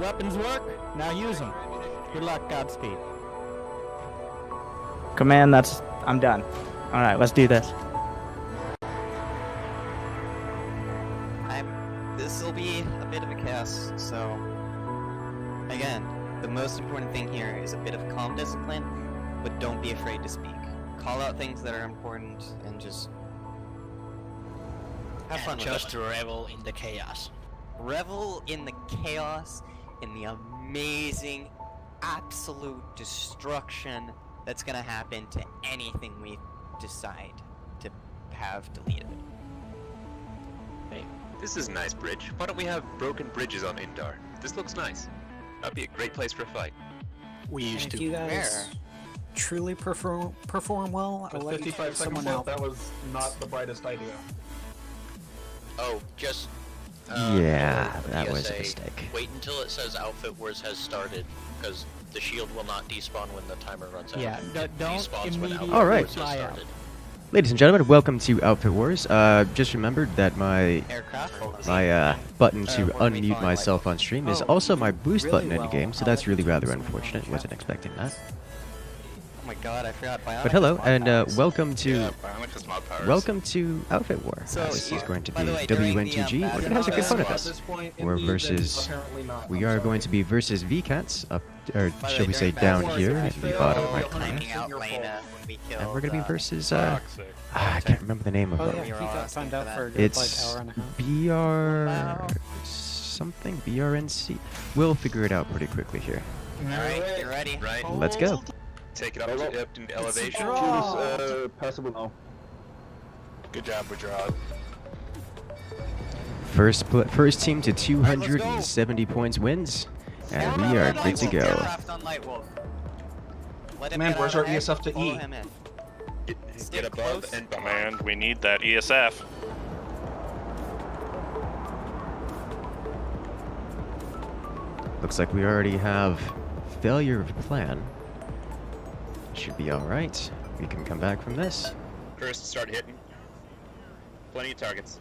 weapons work? Now use them. Good luck, Godspeed. Command, I'm done. Alright, let's do this. This will be a bit of a chaos, so... Again, the most important thing here is a bit of calm discipline, but don't be afraid to speak. Call out things that are important, and just... have fun with it. Just revel in the chaos. Revel in the chaos, in the amazing, absolute destruction that's gonna happen to anything we decide to have deleted. Hey, this is a nice bridge. Why don't we have broken bridges on Indar? This looks nice. That'd be a great place for a fight. We used if to. you guys truly perform well, I'll let 55 someone seconds out. left, that was not the brightest idea. Oh, just. Yeah, that was a PSA, mistake. Wait until it says Outfit Wars has started, because the shield will not despawn when the timer runs out. Yeah, It don't despawns when immediately Outfit All right. Wars has fly out. started. Ladies and gentlemen, welcome to Outfit Wars. Just remembered that my button to unmute myself on stream is also my boost really button in the well. game, so that's really rather unfortunate. Wasn't expecting that. Oh my god, I forgot Bionic. But hello, has mod and powers. welcome to Bionic has mod powers. welcome to Outfit War. So, This is going to by be the way, during the, WNTG. battle, We're gonna have some good fun with At this. this point, We're indeed, then versus. apparently not. We I'm are sorry. going to be versus VCats up, or By the shall way, we say during down battle, here if in you the bottom fail, right you'll corner. Finding out Your Lena fault. when we kill. And we're gonna be versus I can't remember the name of Oh it. yeah, he You're got asking found for out that. for a good It's like hour and a half. BR something BRNC. We'll figure it out pretty quickly here. Alright, you ready? Right. Let's go. Take it up into elevation. Passable now. Good job, Withdraw. First team to 270 points wins, and we are good to go. Aircraft on Light Wolf. Let him Man, get where's out our of head, ESF to follow E? him in. Get above close. and behind. Command, we need that ESF. Looks like we already have failure of plan. Should be all right. We can come back from this. First, start hitting. Plenty of targets.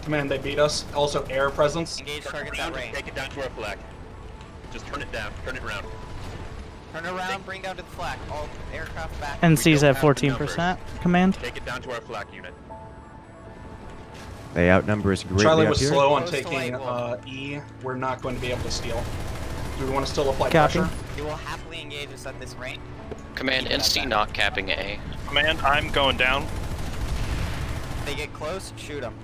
Command, they beat us. Also, air presence. Engage targets Down, at range. take it down to our flag. Just turn it down. Turn it around. Turn around, bring down to the flag. All aircraft back. NC's don't at have the 14%. Command. Take it down to our flag unit. They outnumber us greatly Charlie up was here. slow on Close to taking Light Wolf. E. We're not going to be able to steal. Do we want to still apply Copy. pressure? You will happily engage us at this range. Command, NC not capping A. Command, I'm going down. If they get close, shoot them.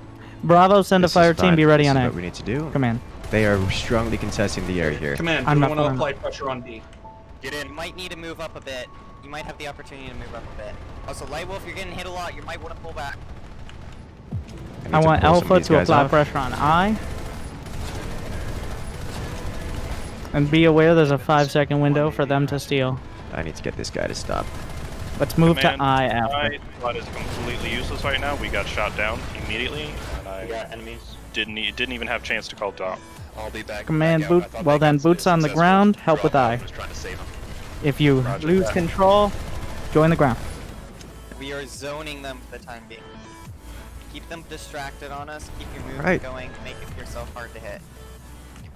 Bravo, send a This is fire team. fine. Be ready This on is A. what we need to do. Command. They are strongly contesting the area here. Command, do I'm we not want to fine. apply pressure on D? Get You in. might need to move up a bit. You might have the opportunity to move up a bit. Also, Light Wolf, you're getting hit a lot. You might want to pull back. need I to want pull some of Alpha these to guys apply off. pressure on I. And be aware there's a 5-second window for them to steal. I need to get this guy to stop. Let's move Command, to I after. My squad is completely useless right now. We got shot down immediately, and I didn't even have a chance to call down. I'll be back. Command back out. boot. I thought Well they then, got boots on the successful. ground. Help with Bravo I. was trying to save him. If you Roger lose that. control, join the ground. We are zoning them for the time being. Keep them distracted on us. Keep your movement Right. going. Make yourself hard to hit.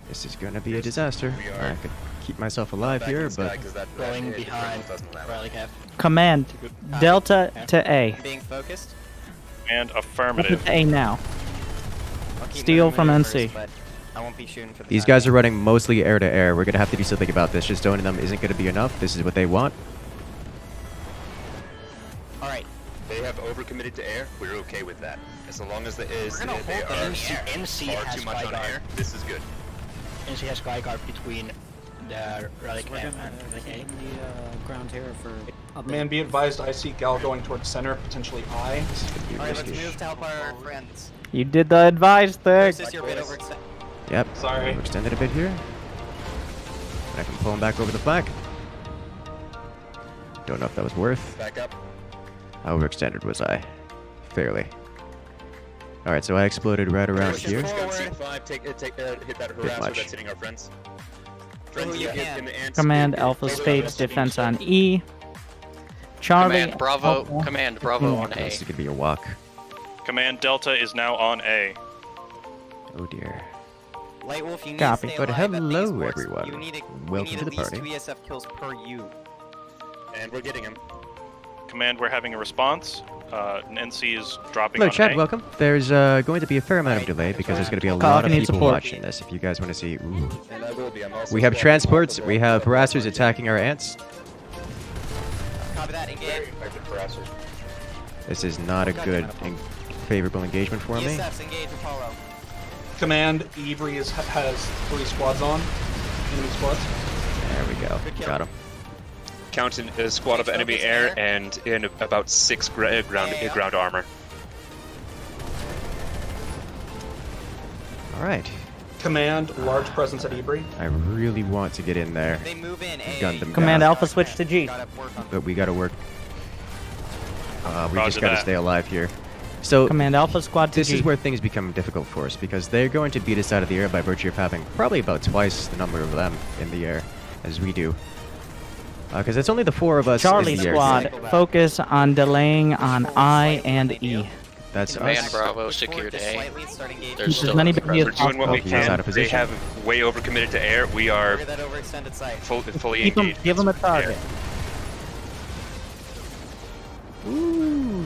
This is going to be a disaster. We are I could keep myself alive Back in here, the sky, but 'cause that Going hit behind. doesn't matter. Rally cap. Command. Delta to A. I'm being focused. And Delta affirmative. to A now. I'll keep Steal moving from you NC. first, but I won't be shooting for the these time guys are being. running mostly air to air. We're going to have to do something about this. Just zoning them isn't going to be enough. This is what they want. All right. They have overcommitted to air. We're okay with that. As long as the is We're gonna they hold them are in the air. NC far has too much on Skyguard. air. This is good. NC has Skyguard between the rally We're cap gonna and the A. take the ground here for a bit. Man, be advised, I see Gal going towards center, potentially I. This is going to be All right, let's risky. move to help our friends. You did the advice thing. This is your bit over. Yep. Sorry. We've extended a bit here. And I can pull him back over the flag. Don't know if that was worth. Back up. How overextended was I? Fairly. Alright, so I exploded right around Push it here. forward. Gun C5, hit that harasser much. that's hitting our friends. who you hit can. in the ants. Command Hit- Alpha hit- Spades defense on E. Charlie. Command Bravo. Alpha. Command Bravo on This A. is going to be a walk. Command Delta is now on A. Oh dear. Light Wolf, you need Copy. to stay But alive. At hello, these works, everyone. You need Welcome we need to at the least party. 2 ESF kills per you. And we're getting him. Command, we're having a response. NC is dropping Hello, on chat. A. Welcome. There's going to be a fair amount of delay because there's going to be a Call lot if of you need people support. watching this. If you guys want to see, ooh. And I will be. I'm also We have transports. We have harassers attacking our ants. Copy that. Engage. Effective harassers. This is not a good, favorable engagement for me. ESFs engage Apollo. Command, Ivory has 3 squads on. Enemy squads. There we go. Good kill. Got him. Counting a squad of enemy air and in about 6 ground armor. All right. Command, large presence at Ivory. I really want to get in there, They move in. gun them Command down, Alpha switch to G. Gotta work on but we got to work. We Roger just got to that. stay alive here. So Command Alpha squad to this G. is where things become difficult for us because they're going to beat us out of the air by virtue of having probably about twice the number of them in the air as we do. Because it's only the 4 of us Charlie in the air. squad, focus on delaying on I and E. That's Command us. Bravo Push forward secured just A. slightly, start engaging. There's As still many a babies presence. as We're doing what we Oh, he's out can. of They position. have way overcommitted to air. We are Trigger that overextended sight. fully Keep him, engaged. give him a target. Ooh.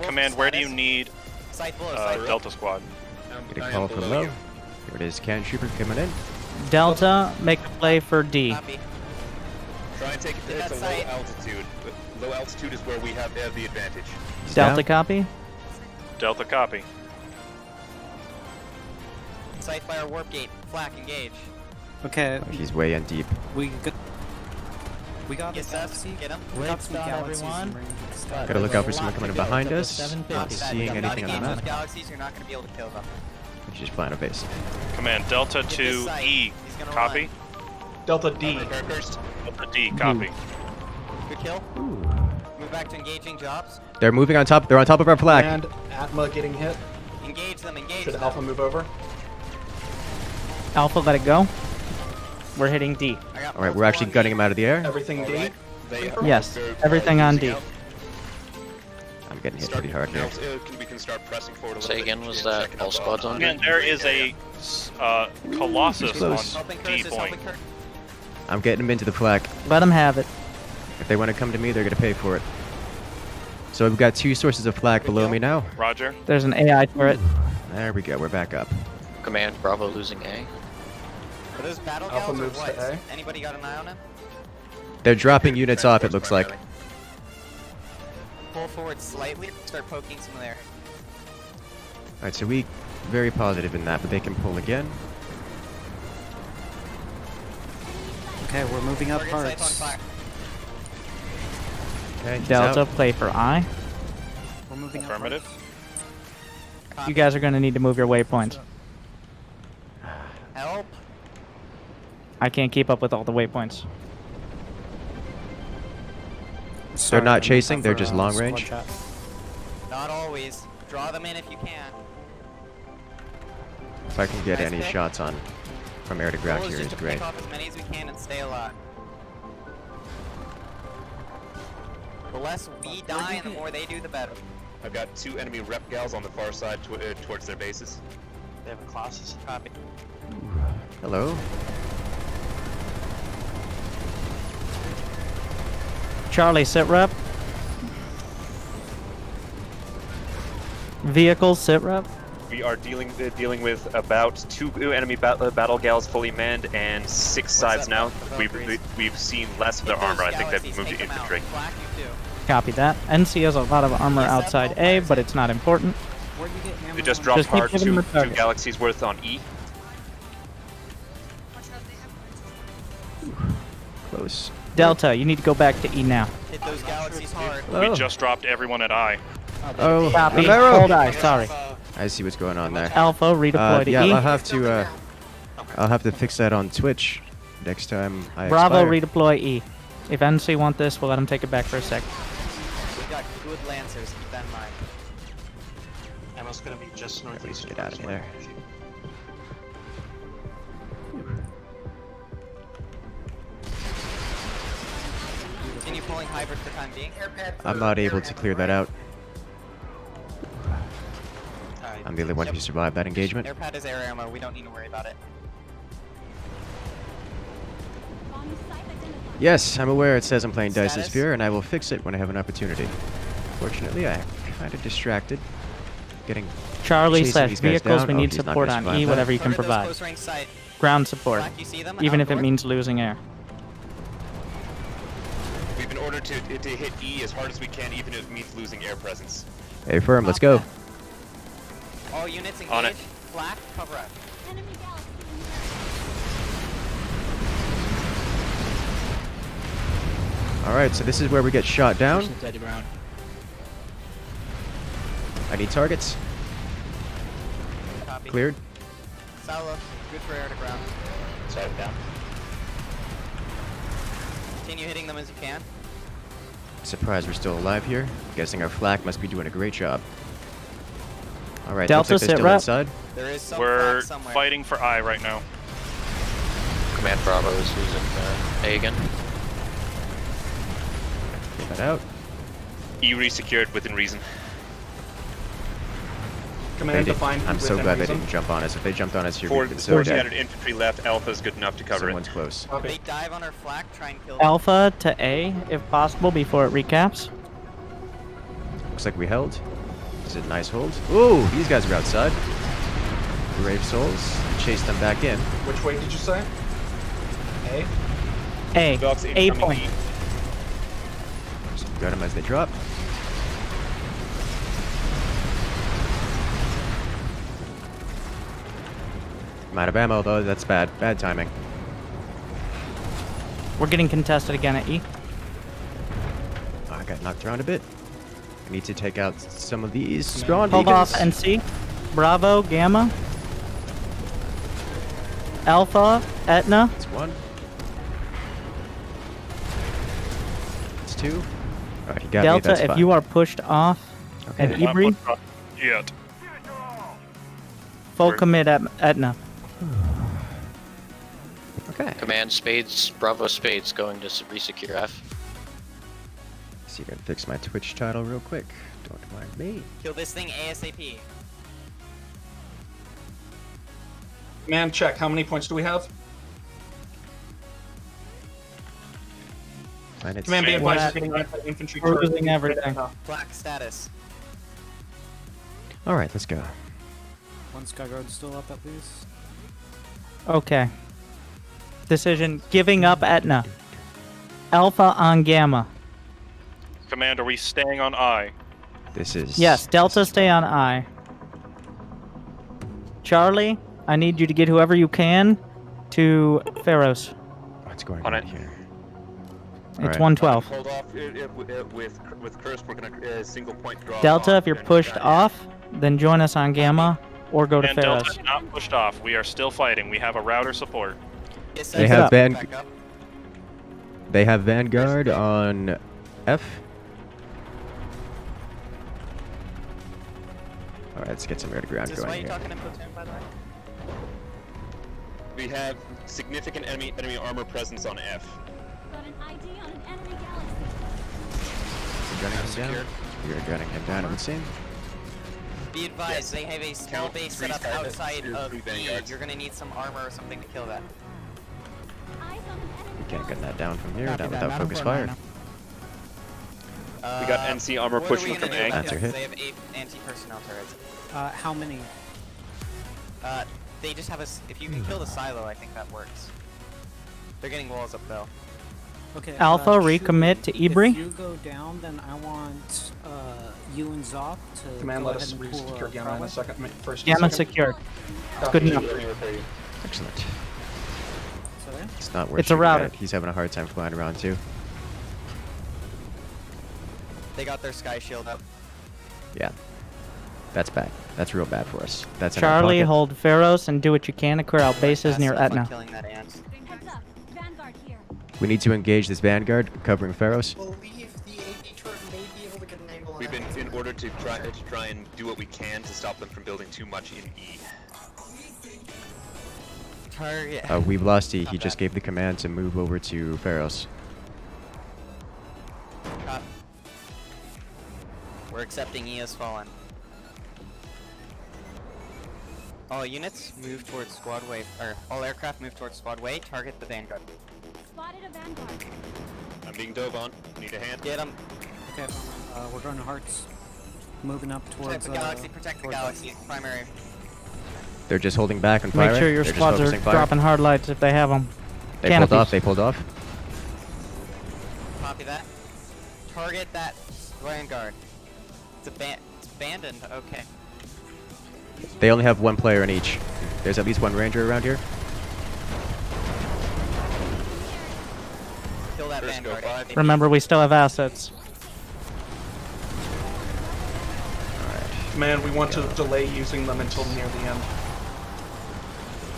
Command, where do you need Sight below. Sight below. Delta Squad? Get a call from low. Here it is, Can Trooper coming in. Delta, make a play for D. Copy. Try and take it Get to that low sight. altitude. Low altitude is where we have the advantage. He's Delta down. copy. Delta copy. Sight fire warp gate. Flak engage. Okay, He's way in deep. we got the ESFs. galaxy. Get him. We got Brakes some down, galaxies everyone. in range. Gotta look out for someone coming in Lock behind together us. for Not 750. seeing Not anything on the engage map. those galaxies. You're not gonna be able to kill them. He's just flying evasive. Command, Delta Get to this sight. E. He's gonna Copy. Delta D. Delta D. Copy. Good kill. Move back to engaging jobs. They're moving on top. They're on top of our flag. And Atma getting hit. Engage them. Engage Should them. Alpha move over? Alpha, let it go. We're hitting D. I got All right, we're multiple actually on gunning D. him out of the air. Everything D. Yes, everything on D. I'm getting hit pretty hard here. We can start pressing forward a little Say bit again, was and that checking all out squads on? Command, there is a Colossus Close. on Helping D Cursus. point. Helping Cursus. I'm getting him into the flag. Let him have it. If they want to come to me, they're gonna pay for it. So we've got 2 sources of flag below me now. Roger. There's an AI turret. There we go. We're back up. Command Bravo losing A. Are those battle Alpha gals or moves to what? A. Anybody got an eye on him? They're dropping units off. It looks like. Pull forward slightly. Start poking some of their. All right, so we very positive in that, but they can pull again. Okay, we're moving up Target sights on parts. fire. Okay, he's Delta, out. play for I. We're moving up Affirmative. You guys are going to need to move your waypoints. Help. I can't keep up with all the waypoints. parts. They're not I'm chasing, up they're for, just long squad range. chat. Not always. Draw them in if you can. If I can get Nice any pick. shots on from air to ground Goal is here just is to great. pick off as many as we can and stay alive. The less we die and the more they do, the better. I've got 2 enemy rep gals on the far side towards their bases. They have a Colossus. Copy. Hello. Charlie, sit rep. Vehicle, sit rep. We are dealing with about 2 enemy battle gals fully manned and 6 sides up, now. above We've seen less of their armor. I think they've moved to infantry. Flak you too. Copy that. NC has a lot of armor outside A, but it's not important. Where'd you get ammo They just on? dropped Just keep hard giving them a 2 target. galaxies worth on E. Close. Delta, you need to go back to E now. Hit those galaxies hard. Hello. We just dropped everyone at I. Oh, Copy. Romero. Hold I, sorry. I see what's going on there. Alpha, redeploy to Yeah, E. I'll have to fix that on Twitch next time I Bravo, expire. redeploy E. If NC want this, we'll let him take it back for a sec. We got good lancers. Keep that in mind. Ammo's gonna be just northeast. Get out of there. Continue pulling hybrid for time being. I'm not able to clear that out. I'm the only one who survived that engagement. Airpad is air ammo. We don't need to worry about it. Yes, I'm aware it says I'm playing Dyson Status? Sphere, and I will fix it when I have an opportunity. Fortunately, I'm kind of distracted. Getting Charlie chasing slash these guys vehicles, down. we Oh, need he's not support gonna on survive E, that. whatever you can Target those provide. close range sight. Ground support, Black, you see them? even if it Outdoor? means losing air. We've been ordered to hit E as hard as we can, even if it means losing air presence. Hey, firm, let's go. All units engaged. On it. Black, cover up. Alright, so this is where we get shot down. I need targets. Copy. Cleared. Silo, good for air to ground. Sorry, down. Continue hitting them as you can. Surprised we're still alive here. Guessing our flak must be doing a great job. Alright, Delta, looks like they're sit still rep. inside. There is some We're flak somewhere. fighting for I right now. Command Bravo is using A again. Get that out. E re-secured within reason. They Command did- defined. I'm so within glad they reason. didn't jump on us. If they jumped on us here, Four we'd been so dead. scattered infantry left. Alpha is good enough to cover Someone's it. close. They Okay. dive on our flak, try and kill them. Alpha to A, if possible, before it recaps. Looks like we held. Is it a nice hold? Ooh, these guys are outside. Brave souls. Chase them back in. Which way did you say? A? A. Dogs A incoming point. E. Got them as they drop. I'm out of ammo though, that's bad. Bad timing. We're getting contested again at E. Oh, I got knocked around a bit. I need to take out some of these spawn Hold beacons. off NC. Bravo, Gamma. Alpha, Etna. That's one. That's two. Alright, he got me, Delta, that's if fine. you are pushed off Okay. at Ibri, Yet. full commit at Etna. Okay. Command Spades, Bravo Spades going to resecure F. See if I can fix my Twitch title real quick. Don't mind me. Kill this thing ASAP. Command check. How many points do we have? Planet Command be Side. advised, What? we're getting anti-infantry. We're charge. losing everything. Flak status. Alright, let's go. One Skyguard still up at least. Okay. Decision, giving up Etna. Alpha on Gamma. Command, are we staying on I? This is... Yes, Delta, stay on I. Charlie, I need you to get whoever you can to Pharaohs. What's going On on it. here? It's Alright. 112. Hold off with Curse. We're gonna single point draw. Delta, on if you're and pushed guide. off, then join us on Gamma or go to And Pharaohs. Delta not pushed off. We are still fighting. We have a router support. Yes, They sir. have up. Van... Back up. They have Vanguard on F. Alright, let's get some air to ground Is this why going you're here. talking in platoon, by the way? We have significant enemy armor presence on F. Got an ID on an enemy galaxy. You're gunning him down? You're gunning him down, it would seem. Be advised, they have a small Count base three set up Skyguards, outside two, of three E. Vanguards. You're gonna need some armor or something to kill that. Eyes on an enemy We can't gun that down from here, Copy not that, without Madam focus Coordinator. fire. We got NC armor what pushing are we from gonna A. do? Answer hit. They have 8 anti-personnel turrets. How many? They just have a. If you can kill the silo, I think that works. They're getting walls up though. Okay. Alpha, Chewie, recommit to Ibri. If you go down, then I want you and Zoc to Command, go let ahead us and pull re-secure Gamma in Bravo. a second. First, Gamma second. secured. Copy. good enough. Excellent. So there. It's not worth It's a shooting router. at. He's having a hard time flying around too. They got their sky shield up. Yeah. That's bad. That's real bad for us. That's in our Charlie, pocket. hold Pharaohs and do what you can to clear out bases near Fast enough on Etna. Killing that ant. Heads up. Vanguard here. We need to engage this Vanguard covering Pharaohs. believe the AD turret may be able to get an angle on We've been that. in order to try and do what we can to stop them from building too much in E. Target. We've lost E. Not He just bad. gave the command to move over to Pharaohs. Cut. We're accepting E as fallen. All units move towards squad way, or all aircraft move towards squad way. Target the Vanguard. spotted a vanguard. I'm being dove on. Need a hand? Get him. Okay, we're going to hearts. Moving up Protect towards the galaxy. Protect the towards galaxy. Primary. They're just holding back and firing. Make sure your They're just squads are focusing fire. dropping hard lights if they have them. They pulled off. They pulled off. Copy that. Target that vanguard. It's abandoned. Okay. They only have one player in each. There's at least one ranger around here. Kill that First go vanguard. 5. Remember, we still have assets. Man, we want to delay using them until near the end.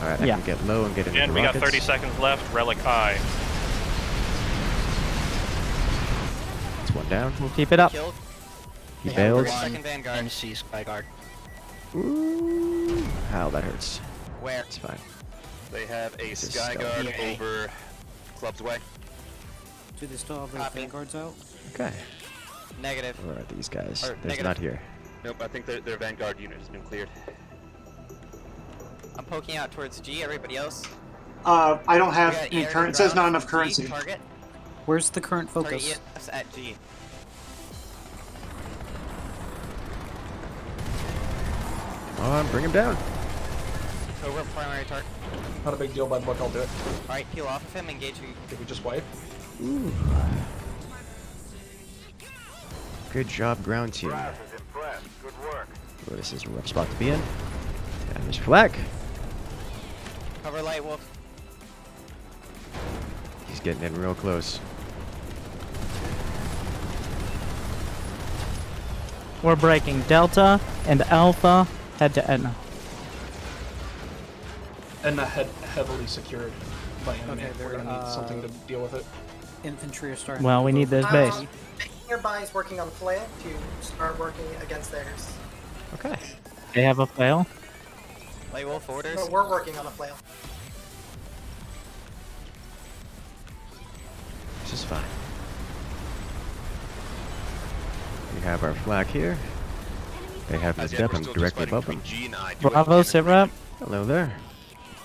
Alright, I Yeah. can get low and get into And we got rockets. 30 seconds left. Relic I. That's one down. We'll keep it up. Killed. He They have bailed. Second vanguard. NC Skyguard. Ooh. Ow, that hurts. Where? It's fine. They have a This is Skyguard stealth. over Club's Way. Do they still have their Copy. vanguards out? Okay. Negative. Where are these guys? Or There's negative. not here. Nope, I think their Vanguard unit has been cleared. I'm poking out towards G. Everybody else? I don't We have got any air to currencies, not ground. enough G, currency. Target. Where's the current Target focus? ES at G. Come on, bring him down. Over primary target. Not a big deal by the book, I'll do it. Alright, peel off of him. Engage. Did we just wipe? Good job, ground team. Ooh, this is a rough spot to be in. And there's Flak. Cover light wolf. He's getting in real close. We're breaking Delta and Alpha. Head to Etna. And the heavily secured by enemy. Okay, We're they're, gonna need something to deal with it. Infantry are starting. Well, to we move need this over. base. Nearby is working on the flail to start working against theirs. Okay. They have a fail. Light wolf orders. No, we're working on the flail. This is fine. We have our Flak here. They have the depth. I'm directly above them. G and I. Bravo, sit rep. Hello there.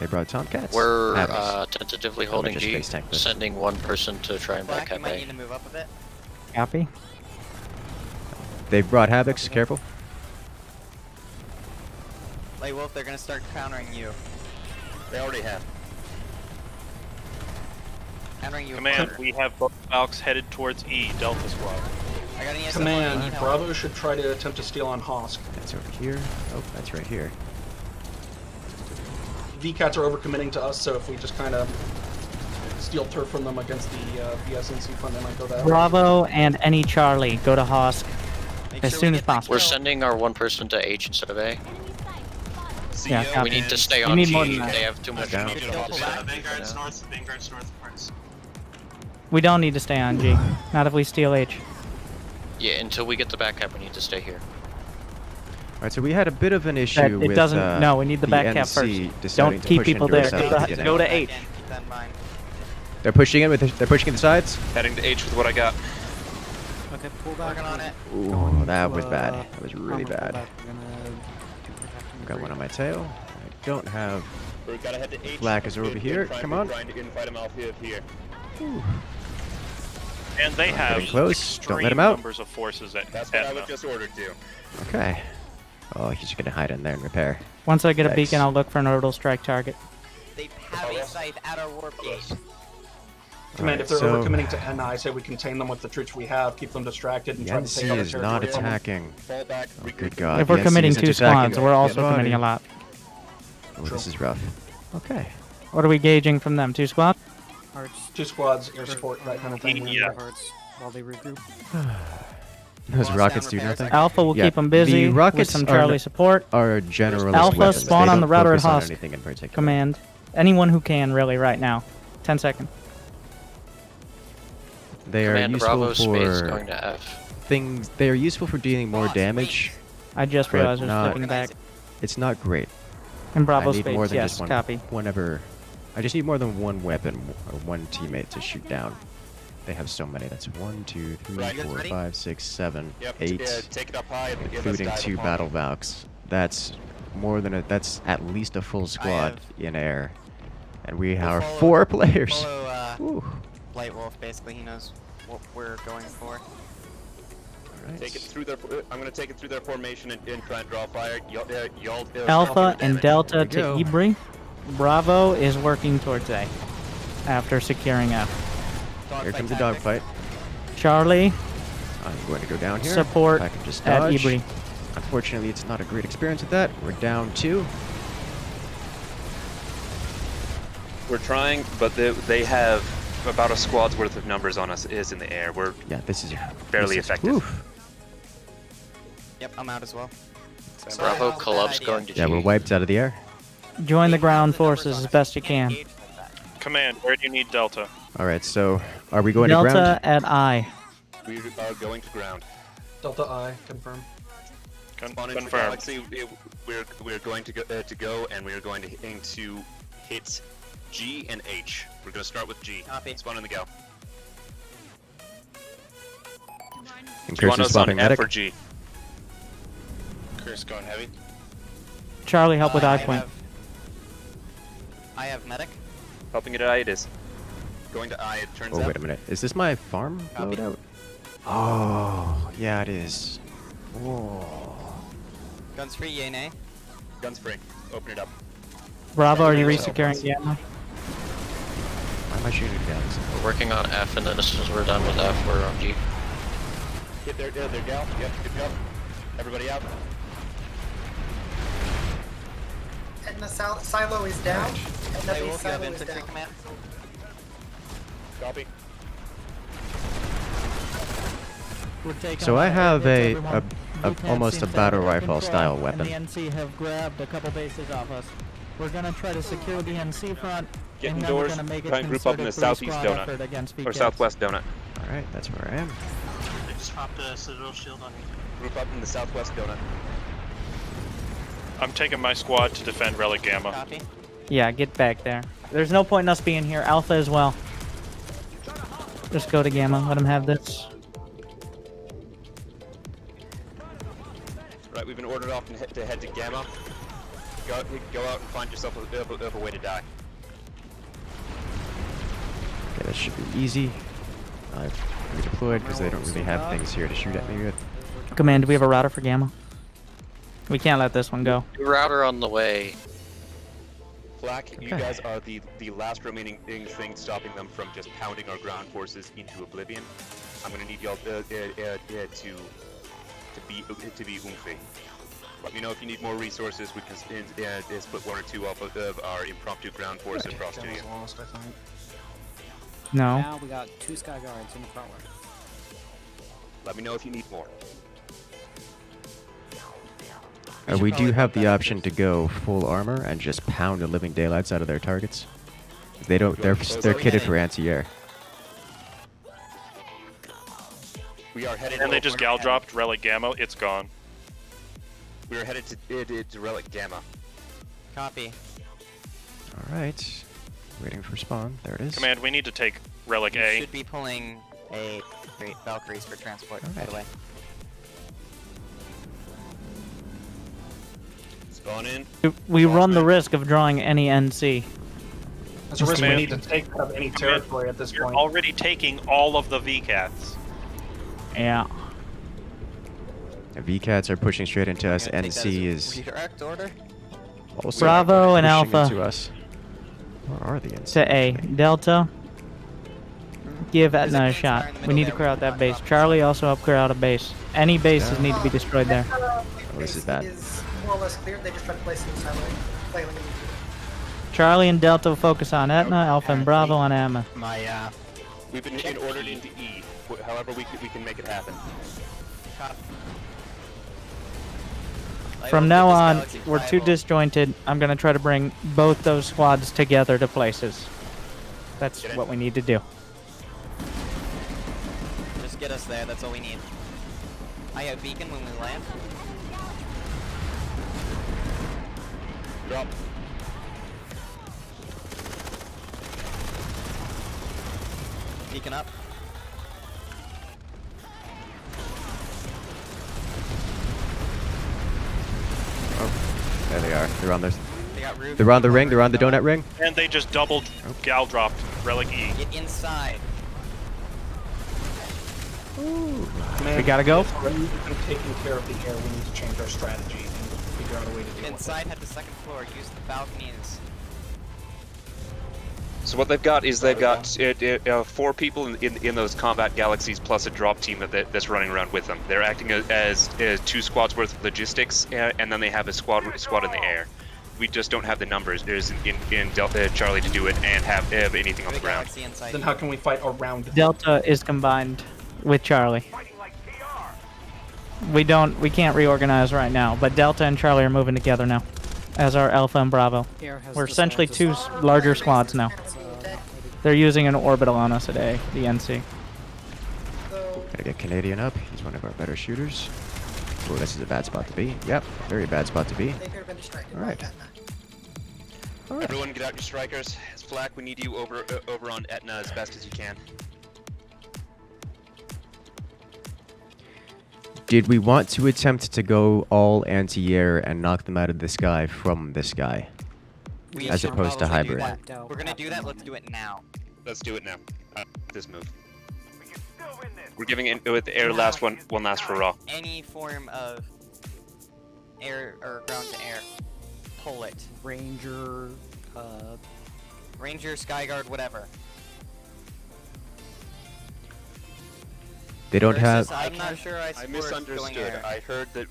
They brought Tomcats. We're Havocs. tentatively I'm gonna holding just G, face tank this. sending one person to try and Black, back you up might A. need to move up a bit. Copy. They've brought Havocs. Careful. Light wolf, they're gonna start countering you. They already have. Countering you. Command, harder. we have both Valks headed towards E, Delta Squad. I got an ES. Command, Bravo should try to attempt to steal on Hosk. That's over here. Oh, that's right here. VCATs are overcommitting to us, so if we just kind of steal turf from them against the VSNC front, they might go that way. Bravo and any Charlie. Go to Hosk Make as sure soon we as get that possible. We're kill. sending our one person to H instead of A. Enemy sight spotted. Yeah, CO copy. We need to stay You on need G. more than that. They have too much Down. G. Kill pullback. Vanguard's north, Vanguard's north of hearts. We don't need to stay on G. Not if we steal H. Yeah, until we get the backup, we need to stay here. Alright, so we had a bit of an issue That- with it doesn't. No, we need the back cap NC first. deciding Don't to keep push people into our there. side Go to to, get go out. to Back H. in, keep that in mind. They're pushing in with. They're pushing in the sides. Heading to H with what I got. Okay, pull back. Working on it. Ooh, that was bad. uh, That was really armor bad. pullback. We're gonna Got one on my tail. I don't have. We gotta head to H. Flak is over here. Come on. Trying to infight him out here. And they have getting close. Don't let extreme him out. numbers of forces at That's what I Etna. was just ordered to. Okay. Oh, he's gonna hide in there and repair. Once I get a Yikes. beacon, I'll look for an orbital strike target. They have a scythe at our warp gate. Command, if Alright, they're so overcommitting to NI, I say we contain them with the troops we have, keep them distracted, and the try to take NC other is not territory from them. attacking. Fall back. Oh, regroup. good God. If we're the NC committing isn't two attacking. squads, we're also Get committing a body. lot. Oh, this is rough. Okay. What are we gauging from them? 2 squads? Hearts. 2 squads, air support, that kind of thing. Yeah. Hearts while they regroup. Those Lost rockets down do repairs. nothing. Alpha will Yeah, keep them busy the with rockets some are Charlie n- support. Are generalist Alpha, weapons. spawn They on don't the router at focus on Husk. anything in particular. Command. Anyone who can, really, right now. 10 seconds. They are Command useful Bravo space for going to F. things. They are useful for dealing more damage. I just But realized I was not- flipping back. It's not great. In Bravo I need space, more than yes, just one. copy. Whenever, I just need more than one weapon or one teammate to shoot down. They have so many. That's 1, 2, 3, Right, you guys 4, ready? 5, 6, 7, Yep. 8, Yeah, take it up high. And including let's dive 2 upon battle it. Valks. That's more than a. That's at least a full squad in air, and we are follow- 4 players. Follow Ooh. Blight Wolf, basically, he knows what we're going for. Alright. Take it through their. I'm gonna take it through their formation and try and draw fire. Y'all. Alpha and damage. Delta to There we go. Ibri. Bravo is working towards A after securing F. Here comes the dogfight. Charlie, I'm going to go down here. support I can just at dodge. Ibri. Unfortunately, it's not a great experience with that. We're down 2. We're trying, but they have about a squad's worth of numbers on us is in the air. We're Yeah, this is barely this is- effective. oof. Yep, I'm out as well. Bravo, Bad collapse idea. going to G. Yeah, we're wiped out of the air. Join the ground forces as best you can. Engage like that. Command, where do you need Delta? Alright, so are we going to Delta ground? at I. We are going to ground. Delta I, confirm. Spawn into the Confirmed. galaxy. We're going to go, and we are going to aim to hit G and H. We're going to start with G. Copy. Spawn in the gal. And Do you want Curse is us on swapping F medic. or G? Curse going heavy. Charlie, help with I I point. have medic. Helping it at I it is. Going to I, it turns Oh, out. wait a minute. Is this my farm Copy. loadout? Oh, yeah, it is. Whoa. Guns free, yay, nay. Guns free. Open it up. Bravo, are you Yeah, resecuring Gamma? Why am I shooting down? We're working on F, and then as soon as we're done with F, we're on G. Get there, gal. Yep, good job. Everybody out. And the silo is down. And Hey, the Wolf, you have silo is infantry down. command? Copy. We're taking So I our have targets, a everyone. almost a VCAT's battle inside rifle control, style weapon. And the NC have grabbed a couple bases off us. We're gonna try to secure the NC front. Get and then indoors. we're gonna make a Try and group up in the concerted southeast three-squad donut. effort against Or VCATs. southwest donut. Alright, that's where I am. They just popped a Citadel shield on you. Group up in the southwest donut. I'm taking my squad to defend Relic Gamma. Copy. Yeah, get back there. There's no point in us being here. Alpha as well. Just go to Gamma. Let him have this. Right, we've been ordered off to head to Gamma. Go out and find yourself a way to die. Okay, that should be easy. I've redeployed because they don't really have things here to shoot at me with. Command, do we have a router for Gamma? We can't let this one go. Router on the way. Flak, you Okay. guys are the last remaining thing stopping them from just pounding our ground forces into oblivion. I'm gonna need y'all to be oomphy. Let me know if you need more resources. We can split 1 or 2 off of our impromptu ground force across to you. Gamma's lost, I think. No. Now we got 2 Sky Guards in the crawler. Let me know if you need more. We do have the option to go full armor and just pound the living daylights out of their targets. They don't. They're kitted for anti-air. We are headed. And they just gal dropped Relic Gamma, it's gone. We are headed to Relic Gamma. Copy. All right. Waiting for spawn. There it is. Command, we need to take Relic You A. should be pulling a Valkyries for transport, by the way. Spawn in. We run the risk of drawing any NC. That's a risk we man. need to take out of any territory at this You're point. already taking all of the VCATs. Yeah. The VCATs are pushing straight into us. Gonna take that as NC a is redirect order. also Bravo and pushing Alpha. into us. Where are the NC? To A. Delta. Give There's a Etna a main shot. spire in the We middle need to there, clear out that we base. can Charlie, also help clear out a base. Any bases need to be destroyed there. Oh, this is bad. Is more or less clear. They just try to place it in silo. Play like a Charlie and Delta focus on Etna, Alpha and Bravo on Amma. My, We've been ordered into E. However, we can make it happen. From now on, we're too disjointed. I'm going to try to bring both those squads together to places. That's what we need to do. Just get us there, that's all we need. I have beacon when we land. Drop. Beacon up. There they are. They're on their. They got Ruby. They're on the ring. They're on the donut ring. And they just doubled gal dropped Relic E. Get inside. We gotta go. We've been taking care of the air. We need to change our strategy and figure out a way to deal with Inside, head to second floor. Use the balconies. So what they've got is they've got 4 people in those combat galaxies plus a drop team that's running around with them. They're acting as 2 squads worth of logistics, and then they have a squad in the air. We just don't have the numbers in Delta Charlie to do it and have anything on the ground. it. Then how can we fight around them? Delta is combined with Charlie. We can't reorganize right now, but Delta and Charlie are moving together now as our Alpha and Bravo. We're essentially 2 larger squads now. They're using an orbital on us at A, the NC. Gotta get Canadian up. He's one of our better shooters. Oh, this is a bad spot to be. Yep, very bad spot to be. Alright. Everyone get out your strikers. It's Flak, we need you over on Etna as best as you can. Did we want to attempt to go all anti-air and knock them out of the sky from the sky? As opposed to hybrid. We're gonna do that. Let's do it now. Let's do it now. This move. We're giving it with the air last one last for raw. Any form of air or ground to air. Pull it. Ranger, Ranger, Skyguard, whatever. They don't have... I'm not sure I I support misunderstood. going air. I heard that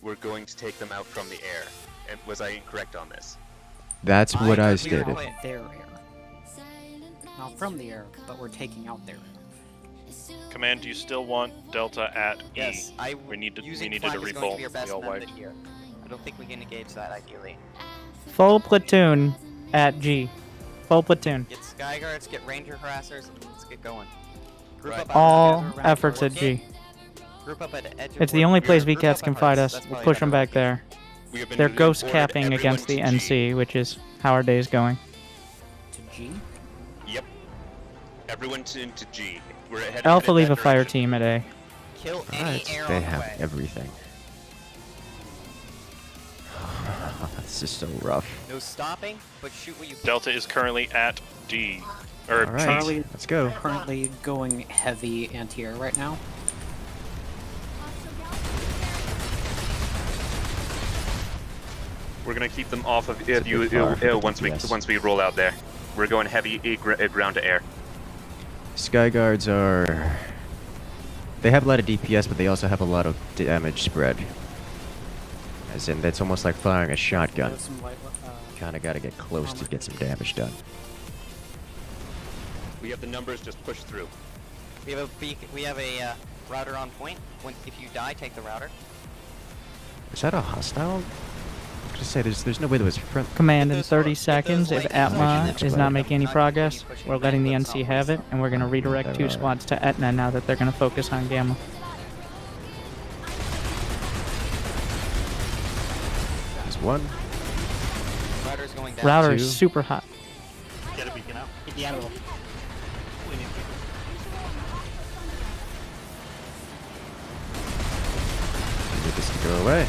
we're going to take them out from the air. And was I incorrect on this? That's what I we stated. were their air. Not from the air, but we're taking out their air. Command, do you still want Delta at Yes, E? We needed to using rebuild flag is going to be our best the all white. method here. I don't think we can engage that ideally. Full platoon at G. Full platoon. Get Skyguards, get Ranger harassers, let's get going. Group Right. up All around efforts at Wargate. G. Group up at edge of It's the only Wargate. place Group VCats up can at fight Hearts. us. That's We'll probably push them better. back there. We have been They're ghost informed capping everyone against the to NC, which is how our day's going. To G? Yep. Everyone into G. We're headed Alpha in leave a that fire direction. team at A. Kill any Alright, air they on the have way. everything. This is so rough. No stopping, but shoot what you can. Delta is currently at D. Or Alright, Charlie- let's go. Currently going heavy anti-air right now. We're gonna keep them off of you bit far for the once DPS. we roll out there. We're going heavy ground to air. Skyguards are... They have a lot of DPS, but they also have a lot of damage spread. As in, that's almost like firing a shotgun. There's some light, Kinda gotta get close to get some damage done. We have the numbers, just push through. We have a router on point. If you die, take the router. Is that a hostile? I was gonna say, there's no way there was front... Command in Get those 30 get seconds. those If lightning Atma bolts is in not there. making any Not progress, pushing we're back, letting the but NC it's have it, and we're going to redirect There 2 are- squads to Etna now that they're going to focus on Gamma. There's one. Router's going down. Router Two. is super hot. Get a beacon out. Get the animal. We need beacon. I need this to go away.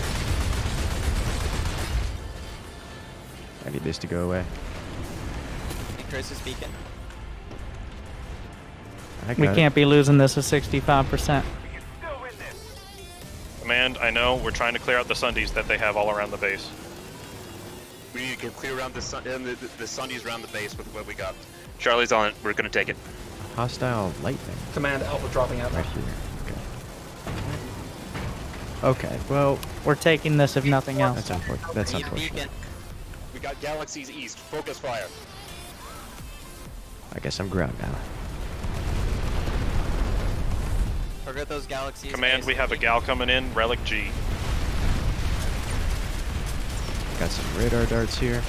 I need this to go away. Incursus beacon. I got We it. can't be losing this at 65%. Command, I know we're trying to clear out the Sundays that they have all around the base. We need to get clear around the Sundays around the base with what we got. Charlie's on it. We're gonna take it. Hostile lightning Command Alpha dropping out. right here. Okay. Okay, well, We're taking this if nothing else. that's unfortunate. That's Need a unfortunate. beacon. We got galaxies east. Focus fire. I guess I'm ground now. Forget those galaxies. Command, we have a gal coming in, Relic G. Got some radar darts here.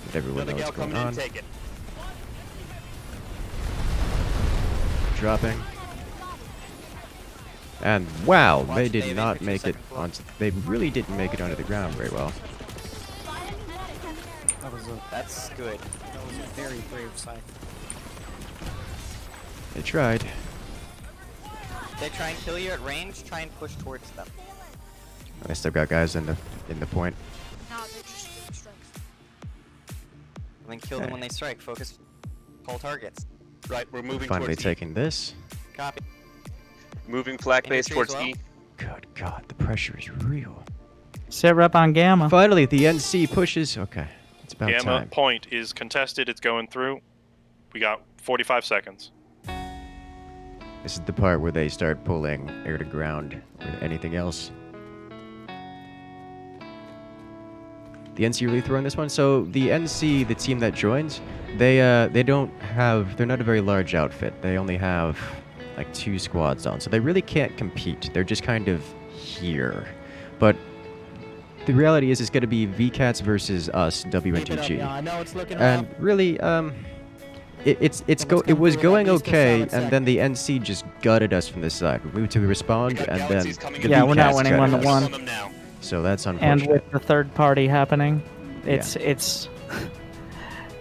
Let everyone know Another what's gal going coming in. on. Take it. Dropping. And wow, Watch they did David not for make it 2 seconds on. They really didn't make it onto the ground very well. That's good. That was a very brave side. They tried. If they try and kill you at range, try and push towards them. I still got guys in the point. No, they're just doing strength. And then kill them when they strike. Focus. Call targets. Right, we're moving Finally towards taking this. Copy. Moving flag base Infantry as towards well. E. Good God, the pressure is real. Sit rep on Gamma. Finally, the NC pushes. Okay, it's about Gamma time. point is contested. It's going through. We got 45 seconds. This is the part where they start pulling air to ground or anything else. The NC really throwing this one. So the NC, the team that joins, they're not a very large outfit. They only have like 2 squads on, so they really can't compete. They're just kind of here. But the reality is, it's going to be VCATs versus us, WNTG. I know it's looking And rough. really, it was going okay, and then the NC just gutted us from this side. We moved to respond, and then the Yeah, we're not VCATs winning gutted 1-1. us. So that's And unfortunate. with the third party happening, it's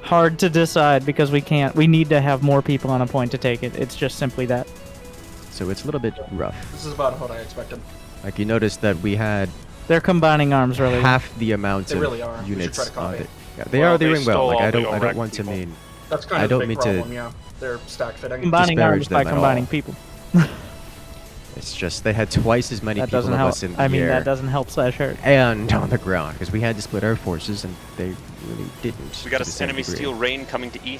hard to decide because we need to have more people on a point to take it. It's just simply that. So it's a little bit rough. This is about what I expected. Like, you noticed that we had They're combining arms really well. half the amount They of really are. We should units try to on copy. it. Yeah, they Well, are they doing well. stole Like, all I the don't Iraq want to people. mean That's kind I of don't a big mean to problem, yeah. They're stack fitting. Combining disparage arms by them at combining all. people. it's just they had twice as many That people doesn't of help. us in the I mean, air that doesn't help slash hurt. and on the ground because we had to split our forces, and they really didn't. We got to the an same enemy degree. steel rain coming to E.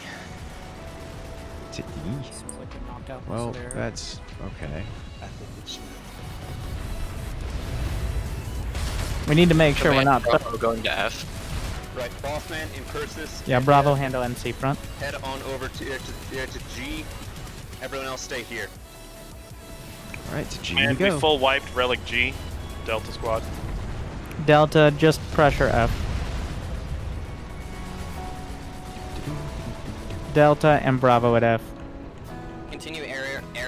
To E? Seems like we knocked out Well, most of their- that's okay. We need to make sure we're not. Bravo going to F. Right, Bossman, Incursus. Yeah, Bravo handle NC front. Head on over to G. Everyone else stay here. All right, to G And we we go. full wiped Relic G, Delta Squad. Delta, just pressure F. Delta and Bravo at F. Continue air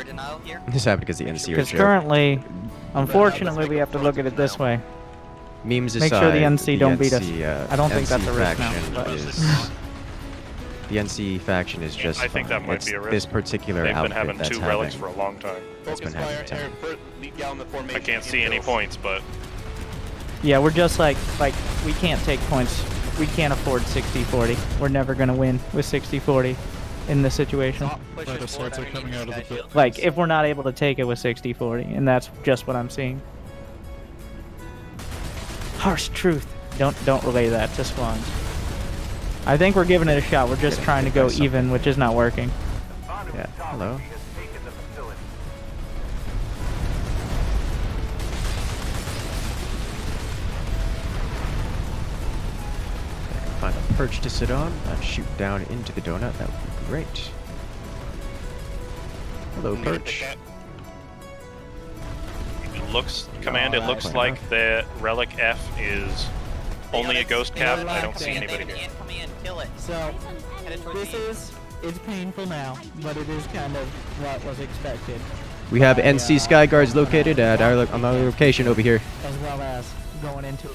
denial here. This happened because the NC are Because joke. currently, unfortunately, we have to look at it this way. Memes Make aside, sure the NC don't beat us. NC, I don't think that's a risk now, faction but- is- the NC faction is just I think that fine. might It's be a risk. this particular They've been outfit having that's 2 having, relics for a long time. that's been having a time. Lead gal in the formation. I can't see any points, but Yeah, we're just like we can't take points. We can't afford 60-40. We're never gonna win with 60-40 in this situation. Like if we're not able to take it with 60-40, and that's just what I'm seeing. Harsh truth. Don't relay that to squads. I think we're giving it a shot. We're just trying to go even, which is not working. Yeah, hello. If I can find a perch to sit on and shoot down into the donut, that would be great. Hello, perch. it looks, Command, it looks Alright. like the Relic F is only a ghost cap. I don't see anybody here. Incoming in, kill it. So, Headed towards this E. it's painful now, but it is kind of what was expected, We have NC Sky Guards located at our location over here. as well as going into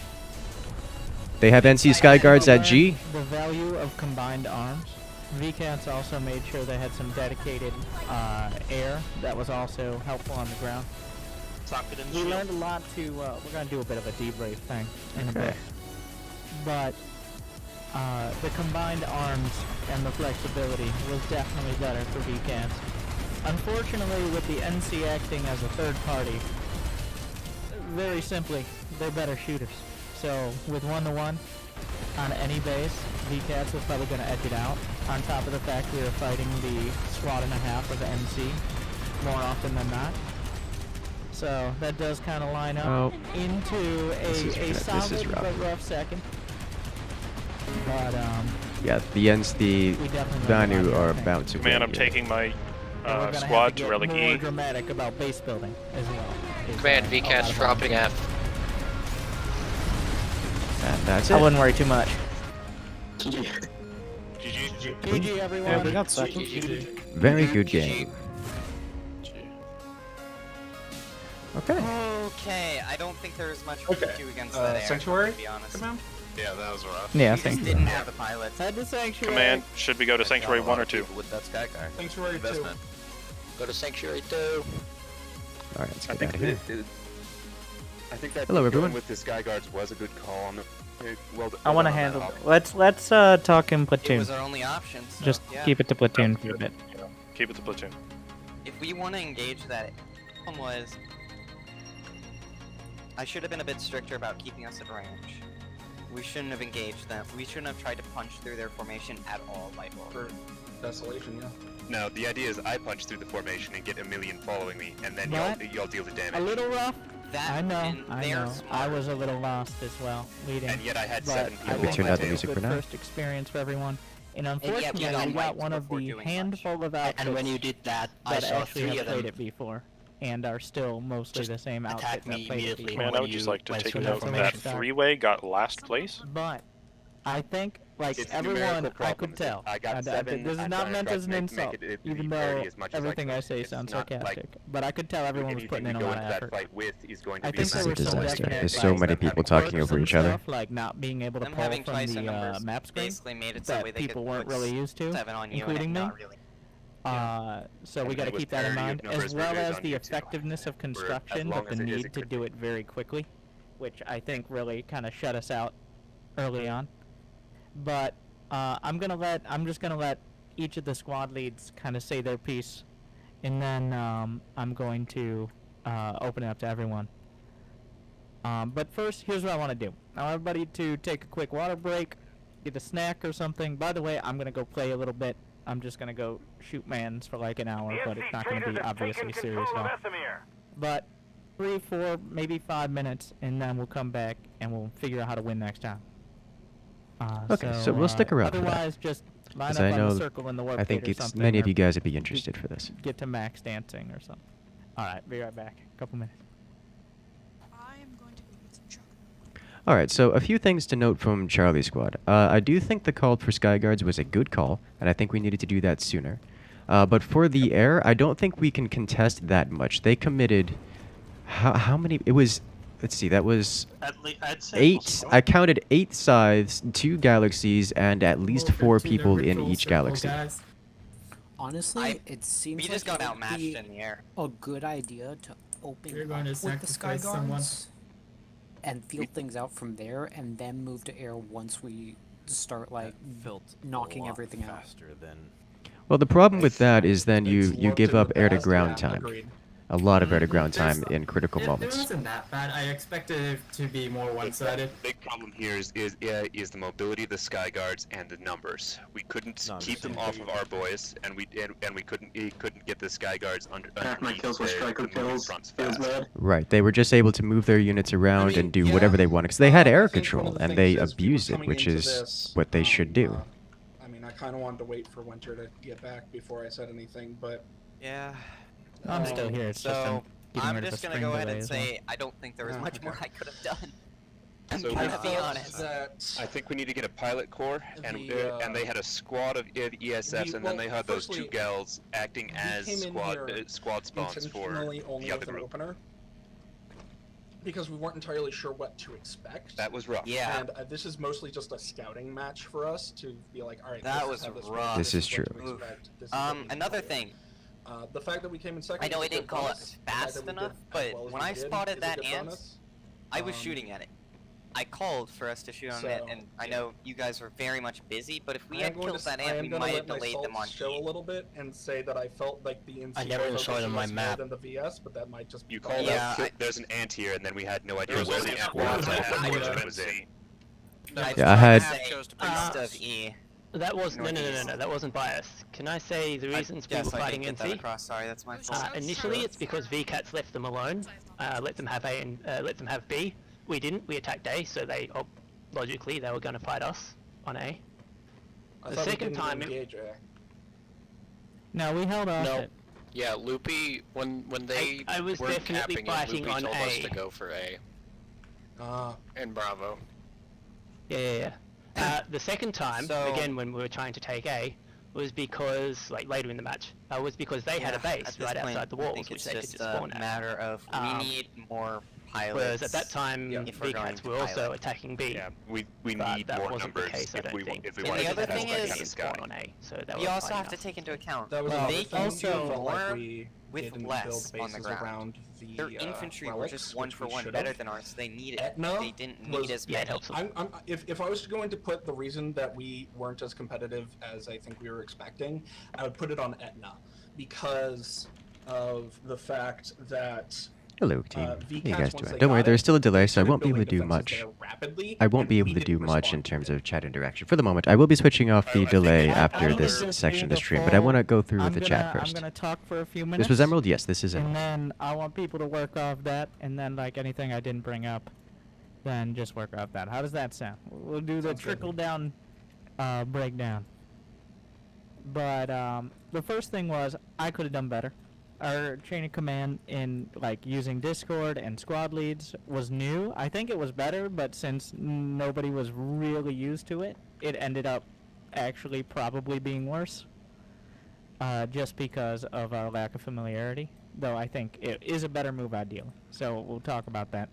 They have NC Sky Guards at G. the value of combined arms. VCATs also made sure they had some dedicated air that was also helpful on the ground. We learned a lot to, we're going to do a bit of a debrief thing in a bit. But the combined arms and the flexibility was definitely better for VCATs. Unfortunately, with the NC acting as a third party, very simply, they're better shooters. So with 1-to-1 on any base, VCATs was probably going to edge it out. On top of the fact we were fighting the squad and a half of NC more often than not. So that does kind of line up into a solid but rough second. But Yeah, the NC we definitely Danu are about to Command, win I'm here. taking my and we're gonna squad have to get Relic more E. dramatic about base building as well. Is, Command, a lot VCAT's of dropping our- F. And that's I it. wouldn't worry too much. GG everyone. Yeah, we got second. Very good game. Okay. Okay, I don't think there's much we can do against that air, Sanctuary? to be honest. Command? Yeah, that was rough. Yeah, We just didn't have the pilots. Head to Sanctuary. Command, should we go to Sanctuary 1 or 2? With that Sky Guy. Sanctuary 2. Go to Sanctuary 2. All right, let's get out of here. I think Uh, it- Sanctuary 2. I I think that Hello, everyone. going with the Sky Guards was a good call on the. I want to handle. Let's talk in It platoon. was our only option. So, Just yeah. keep it to platoon for a bit. Yeah. Keep it to platoon. If we want to engage that, problem was I should have been a bit stricter about keeping us at range. We shouldn't have engaged them. We shouldn't have tried to punch through their formation at all, For desolation, yeah. No, the idea is I punch through the formation and get a million following me, and then What? y'all deal the damage. A little rough. That I know. and I they're know. smart. I was a little lost as well, leading. And yet I had but 7 I people We think on turned my out the tail. music good for now. first experience for everyone. And yet we unfortunately, got we got wiped one of before the doing much. handful of outfits And when you did that, I that saw actually 3 have of played them it before, and are still mostly just the same outfit attack that me played it immediately before. Man, when I would just you like to went take through note the that formation. 3-way got last place. But I think, like It's everyone, numerical I problems. could tell. I got and 7. this is I'm not trying meant to as an make insult, it even be though parity as much as everything I could. say It's sounds not sarcastic. like but I could tell everyone was anything putting in we a go lot into of that effort. fight with is going to I be think This there is a were some disaster. definite, There's so like, many people talking quirks over and each other. stuff, like not being able to Them pull having from twice the the numbers map screen basically made it so that way they people could weren't put really used to, 7 on you including and me. not really. So we And got to it was keep that in parity of mind, numbers as for well viewers as on the YouTube. effectiveness of construction, long but as the it is, need it to could do be. it very quickly, which I think really kind of shut us out early on. But I'm just gonna let each of the squad leads kind of say their piece, and then I'm going to open it up to everyone. But first, here's what I want to do. I want everybody to take a quick water break, get a snack or something. By the way, I'm gonna go play a little bit. I'm just gonna go shoot mans for like an hour, but it's not gonna be obviously serious at all. But 3, 4, maybe 5 minutes, and then we'll come back and we'll figure out how to win next time. Okay, so we'll stick around for that. Otherwise, just line 'Cause up I on know- the circle in the warp I think gate or it's something, many of or you guys would be interested for this. get to max dancing or something. Alright, be right back. Couple minutes. Alright, so a few things to note from Charlie Squad. I do think the call for Sky Guards was a good call, and I think we needed to do that sooner. But for the air, I don't think we can contest that much. They committed... How many... It was... Let's see, that was... I'd say 8... I counted 8 scythes, 2 galaxies, and at least 4 people in each galaxy. Honestly, it seems We like just got it would outmatched be in the air. a good idea to open You're up going to with the Sky sacrifice someone. Guards and feel things out from there, and then move to air once we start like knocking everything out. Well, the problem with that is then you looked give in up the air-to-ground past, yeah, time. agreed. A lot of air-to-ground time in critical It moments. wasn't that bad. I expected it to be more one-sided. The big problem here is the mobility of the Sky Guards and the numbers. We couldn't keep them off of our boys, and we couldn't get the Sky Guards underneath kills were striker kills. fronts Feels fast. bad. Right, they were just able to move their units around and do whatever they wanted, because they had air control, and they abused it, which is what they should do. I mean, I kind of wanted to wait for Winter to get back before I said anything, but... Yeah. I'm still here. It's just So getting I'm rid of just the gonna spring go ahead delay and as well. say I don't think there was much more I could have done. I'm So gonna we be felt honest. I think we need to get a pilot corps, and The, they had a squad of ESFs, and then they had those 2 firstly, gals acting as came in squad spawns for intentionally only the other with an group. opener because we weren't entirely sure what to expect. That was rough. Yeah. And this is mostly just a scouting match for us to be like, all right, That this is was how this rough. works, This is what true. to expect, this is what we need to Another do. thing. The fact that we came in second. I know is I a didn't good call it bonus. The fact fast that we enough, did as but well as when we I did spotted is a that good ant, bonus. I was shooting at it. I called for us to shoot on it, So, and I know you guys were very much busy, but if we I am had going killed to, that I ant, am we gonna might let have my delayed them on salts show E. a little bit and say that I felt like the NC I never even saw it on my map. than the VS, but that might just be You called Yeah, out, there's an ant here, and then we had no idea There was where only the a ant squad was that and had what more it was in. Yeah, I had- East of E. That was no, that wasn't biased. Can I say the reasons we were fighting I did get that NC? across. Sorry, that's my fault. Initially, it's because VCATs left them alone, let them have A and let them have B. We didn't. We attacked A, so they logically they were going to fight us on A. I The thought we second didn't time, engage, eh? No, we held off No. it. Yeah, Loopy, when they I was weren't definitely capping it, fighting Loopy on told us A. to go for A. And Bravo. Yeah. The second time, So- again when we were trying to take A, was because like later in the match, was because they had a At base this right point, outside the I walls, think which it's they could just just a spawn at. matter of we need more pilots. Whereas at that time, if we're going VCATs to were also pilot. attacking B. Yeah, we But need that more wasn't the numbers case, I if don't we think. if we And want the to other get thing that is- kind of sky. On A, so they We were also fine have to enough. take into account That was they another can thing also too, felt like war we with didn't less build on the bases ground. around the Their infantry were relics, just one which for we one should've. better than ours. So they needed. Etna They didn't was- need as Yeah, it many. helps. If I was going to put the reason that we weren't as competitive as I think we were expecting, I would put it on Etna, because of the fact that Hello, team. How VCATs, you guys once doing? they Don't worry, got there's it, still a delay, so I started won't be able to building do much. defenses there rapidly, I won't and be able we to do didn't much in respond to terms it. of chat interaction for the moment. I will be switching off the delay after this section of the stream, but I want to go through with the chat I'm first. gonna talk for a few minutes. This was Emerald? Yes, this is And Emerald. then I want people to work off that, and then like anything I didn't bring up, then just work off that. How does that sound? We'll do the Sounds good. trickle down breakdown. But the first thing was I could have done better. Our chain of command in like using Discord and squad leads was new. I think it was better, but since nobody was really used to it, it ended up actually probably being worse. Just because of our lack of familiarity. Though I think it is a better move ideally. So we'll talk about that.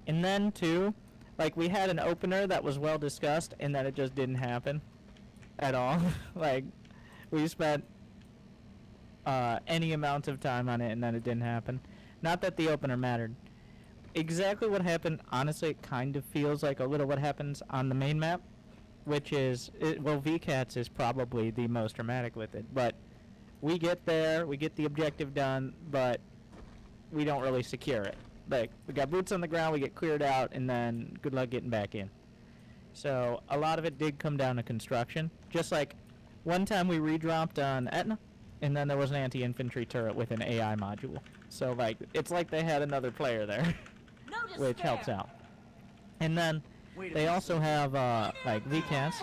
And then too, like we had an opener that was well discussed and then it just didn't happen at all. Like we spent any amount of time on it and then it didn't happen. Not that the opener mattered. Exactly what happened, honestly, it kind of feels like a little what happens on the main map, which is, well, VCATs is probably the most dramatic with it, but we get there, we get the objective done, but we don't really secure it. Like, we got boots on the ground, we get cleared out, and then good luck getting back in. So, a lot of it did come down to construction. Just like, one time we redropped on Etna, and then there was an anti-infantry turret with an AI module. So, like, it's like they had another player there, which helps out. And then, they also have, like, VCAS.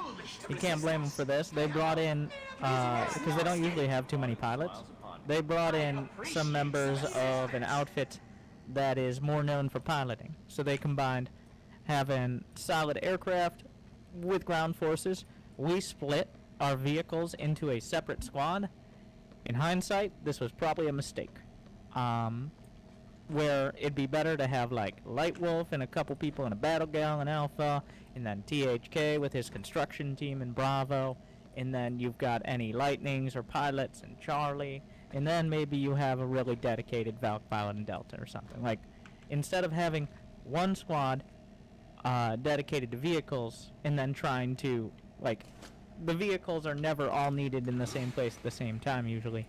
You can't blame them for this. They brought in, because they don't usually have too many pilots, they brought in some members of an outfit that is more known for piloting. So they combined having solid aircraft with ground forces. We split our vehicles into a separate squad. In hindsight, this was probably a mistake. Where it'd be better to have like Light Wolf and a couple people in a Battle Gal in Alpha, and then THK with his construction team in Bravo, and then you've got any Lightnings or pilots in Charlie, and then maybe you have a really dedicated Valk pilot in Delta or something. Like, instead of having one squad dedicated to vehicles and then trying to, like, the vehicles are never all needed in the same place at the same time usually,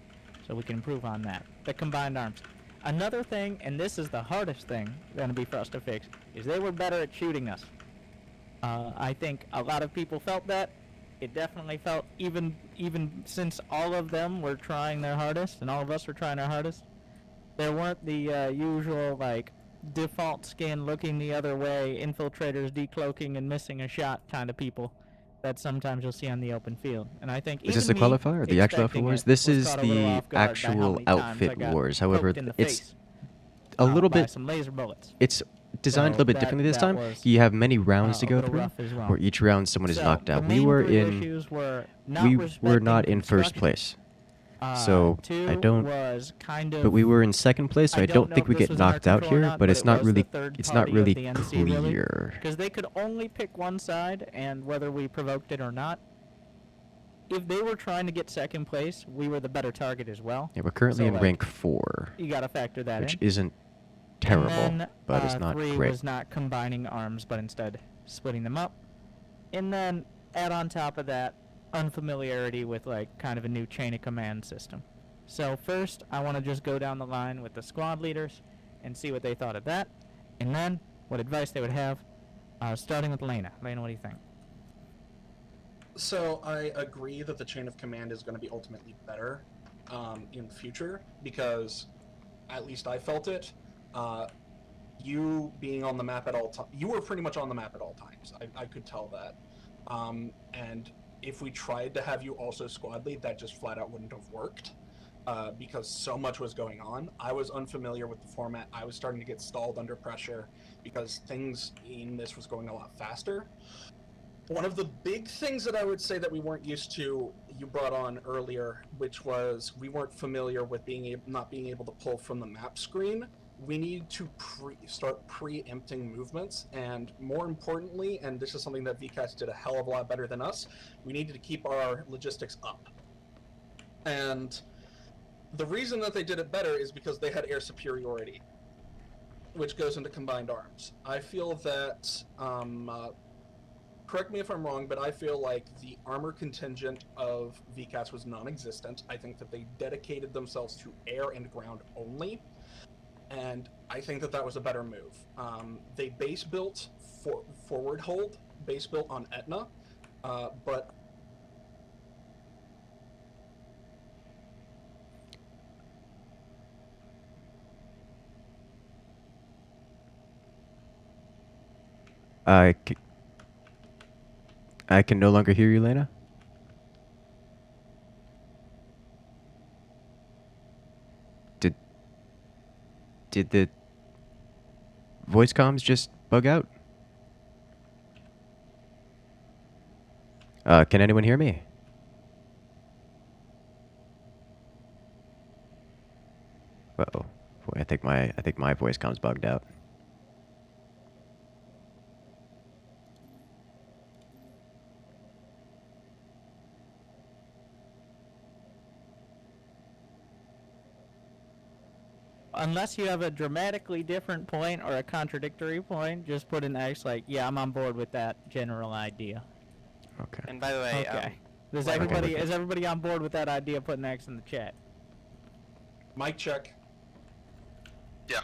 so we can improve on that. The combined arms. Another thing, and this is the hardest thing going to be for us to fix, is they were better at shooting us. I think a lot of people felt that. It definitely felt, even since all of them were trying their hardest, and all of us were trying our hardest, there weren't the usual, like, default skin looking the other way, infiltrators decloaking and missing a shot kind of people that sometimes you'll see on the open field. And I think Is this the qualifier or the actual Alpha Wars? This is the actual Outfit Wars. However, it's a little bit. Some laser bullets. It's designed a little bit differently this time. You have many rounds to go through, where each round someone is knocked out. We were in. We were not in first place. So I don't. But we were in second place, so I don't think we get knocked out here. But it's not really. It's not really clear. Because they could only pick one side, and whether we provoked it or not. If they were trying to get second place, we were the better target as well. Yeah, we're currently in rank 4. You gotta factor that in. Which isn't terrible, then, but it's not 3 great. was not combining arms, but instead splitting them up. And then add on top of that unfamiliarity with like kind of a new chain of command system. So first, I want to just go down the line with the squad leaders and see what they thought of that, and then what advice they would have. Starting with Lena. Lena, what do you think? So I agree that the chain of command is going to be ultimately better in future, because at least I felt it. You being on the map at all times, you were pretty much on the map at all times. I could tell that. And if we tried to have you also squad lead, that just flat out wouldn't have worked, because so much was going on. I was unfamiliar with the format. I was starting to get stalled under pressure because things in this was going a lot faster. One of the big things that I would say that we weren't used to, you brought on earlier, which was we weren't familiar with not being able to pull from the map screen we need to start preempting movements, and more importantly, and this is something that VCATs did a hell of a lot better than us, we needed to keep our logistics up. And the reason that they did it better is because they had air superiority, which goes into combined arms. I feel that, correct me if I'm wrong, but I feel like the armor contingent of VCATs was non-existent. I think that they dedicated themselves to air and ground only, and I think that that was a better move. They base built forward hold, base built on Etna, but I can no longer hear you, Lena. Did the voice comms just bug out? Can anyone hear me? Uh-oh. Boy, I think my voice comms bugged out. Unless you have a dramatically different point or a contradictory point, just put an X like, yeah, I'm on board with that general idea. Okay. And by the way, okay. Is everybody on board with that idea? Put an X in the chat. Mic check. Yeah.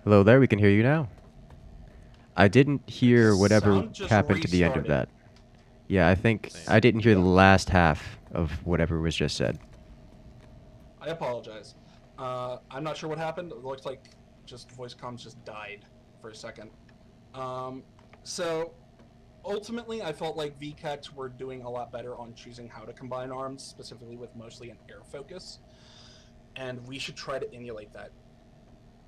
Hello there, we can hear you now. I didn't hear whatever Sound just happened to the end of restarted. that. Yeah, I think I didn't hear the last half of whatever was just said. I apologize. I'm not sure what happened. It looks like just voice comms just died for a second. So ultimately, I felt like VCATs were doing a lot better on choosing how to combine arms, specifically with mostly an air focus. And we should try to emulate that.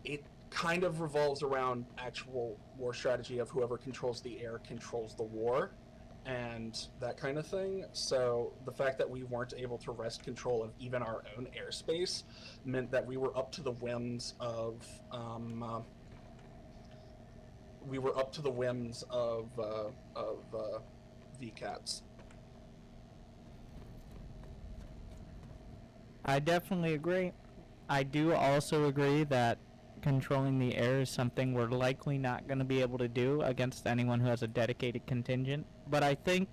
It kind of revolves around actual war strategy of whoever controls the air controls the war, and that kind of thing. So the fact that we weren't able to wrest control of even our own airspace meant that we were up to the whims of VCATs. I definitely agree. I do also agree that controlling the air is something we're likely not going to be able to do against anyone who has a dedicated contingent, but I think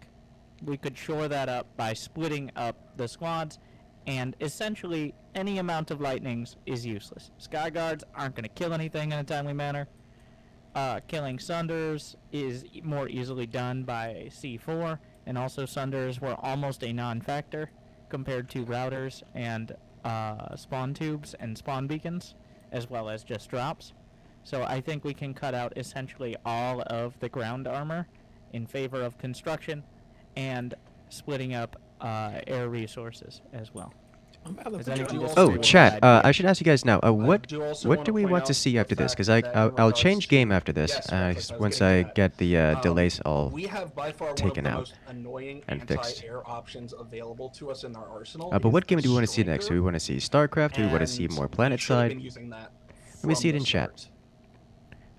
we could shore that up by splitting up the squads, and essentially any amount of lightnings is useless. Sky Guards aren't going to kill anything in a timely manner. Killing Sunders is more easily done by C4, and also Sunders were almost a non-factor compared to routers and spawn tubes and spawn beacons, as well as just drops. So I think we can cut out essentially all of the ground armor in favor of construction and splitting up air resources as well. Oh, chat. I should ask you guys now. What do we want to see after this? Because I'll change game after this. Once I get the delays all We have by far taken one of the out most annoying and fixed. anti-air options available to us in our arsenal. But what game do we want to see next? Do we want to see StarCraft? Do we want to see more PlanetSide? Let me see it in chat.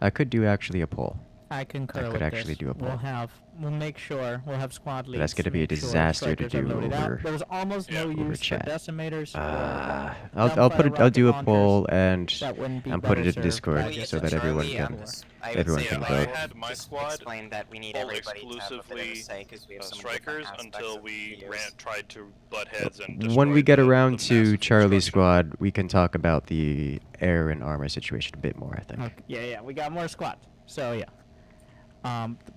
I could do actually a poll. I concur I could with actually this. do a poll. We'll make sure we'll have squad leads. That's going to be a make sure disaster to strikers are do loaded out. over. There was almost no over use chat. for decimators. I'll do a poll and wouldn't be put it better into served Discord by so that everyone Charlie, can I would everyone say can I vote. had my squad explain that we need pull everybody to have a bit of a exclusively say because we have some strikers until we tried to butt heads and When we get destroyed around to Charlie's squad, we can talk about the air and armor situation a bit more, I think. Okay. Yeah, we got more squads. So yeah.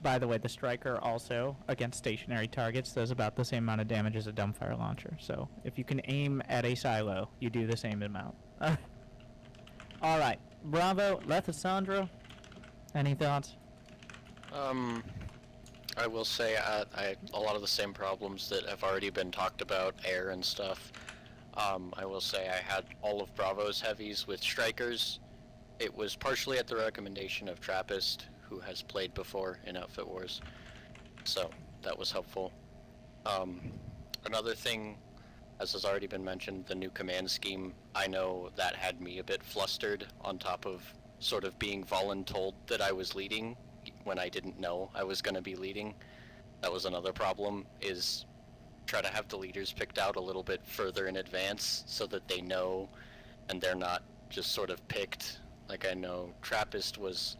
By the way, the striker also against stationary targets does about the same amount of damage as a dumbfire launcher. So if you can aim at a silo, you do the same amount. All right, Bravo, Lethasandra. Any thoughts? I will say a lot of the same problems that have already been talked about, air and stuff. I will say I had all of Bravo's heavies with strikers. It was partially at the recommendation of Trappist, who has played before in Outfit Wars, so that was helpful. Another thing, as has already been mentioned, the new command scheme, I know that had me a bit flustered on top of sort of being voluntold that I was leading when I didn't know I was going to be leading. That was another problem, is try to have the leaders picked out a little bit further in advance so that they know and they're not just sort of picked. Like, I know Trappist was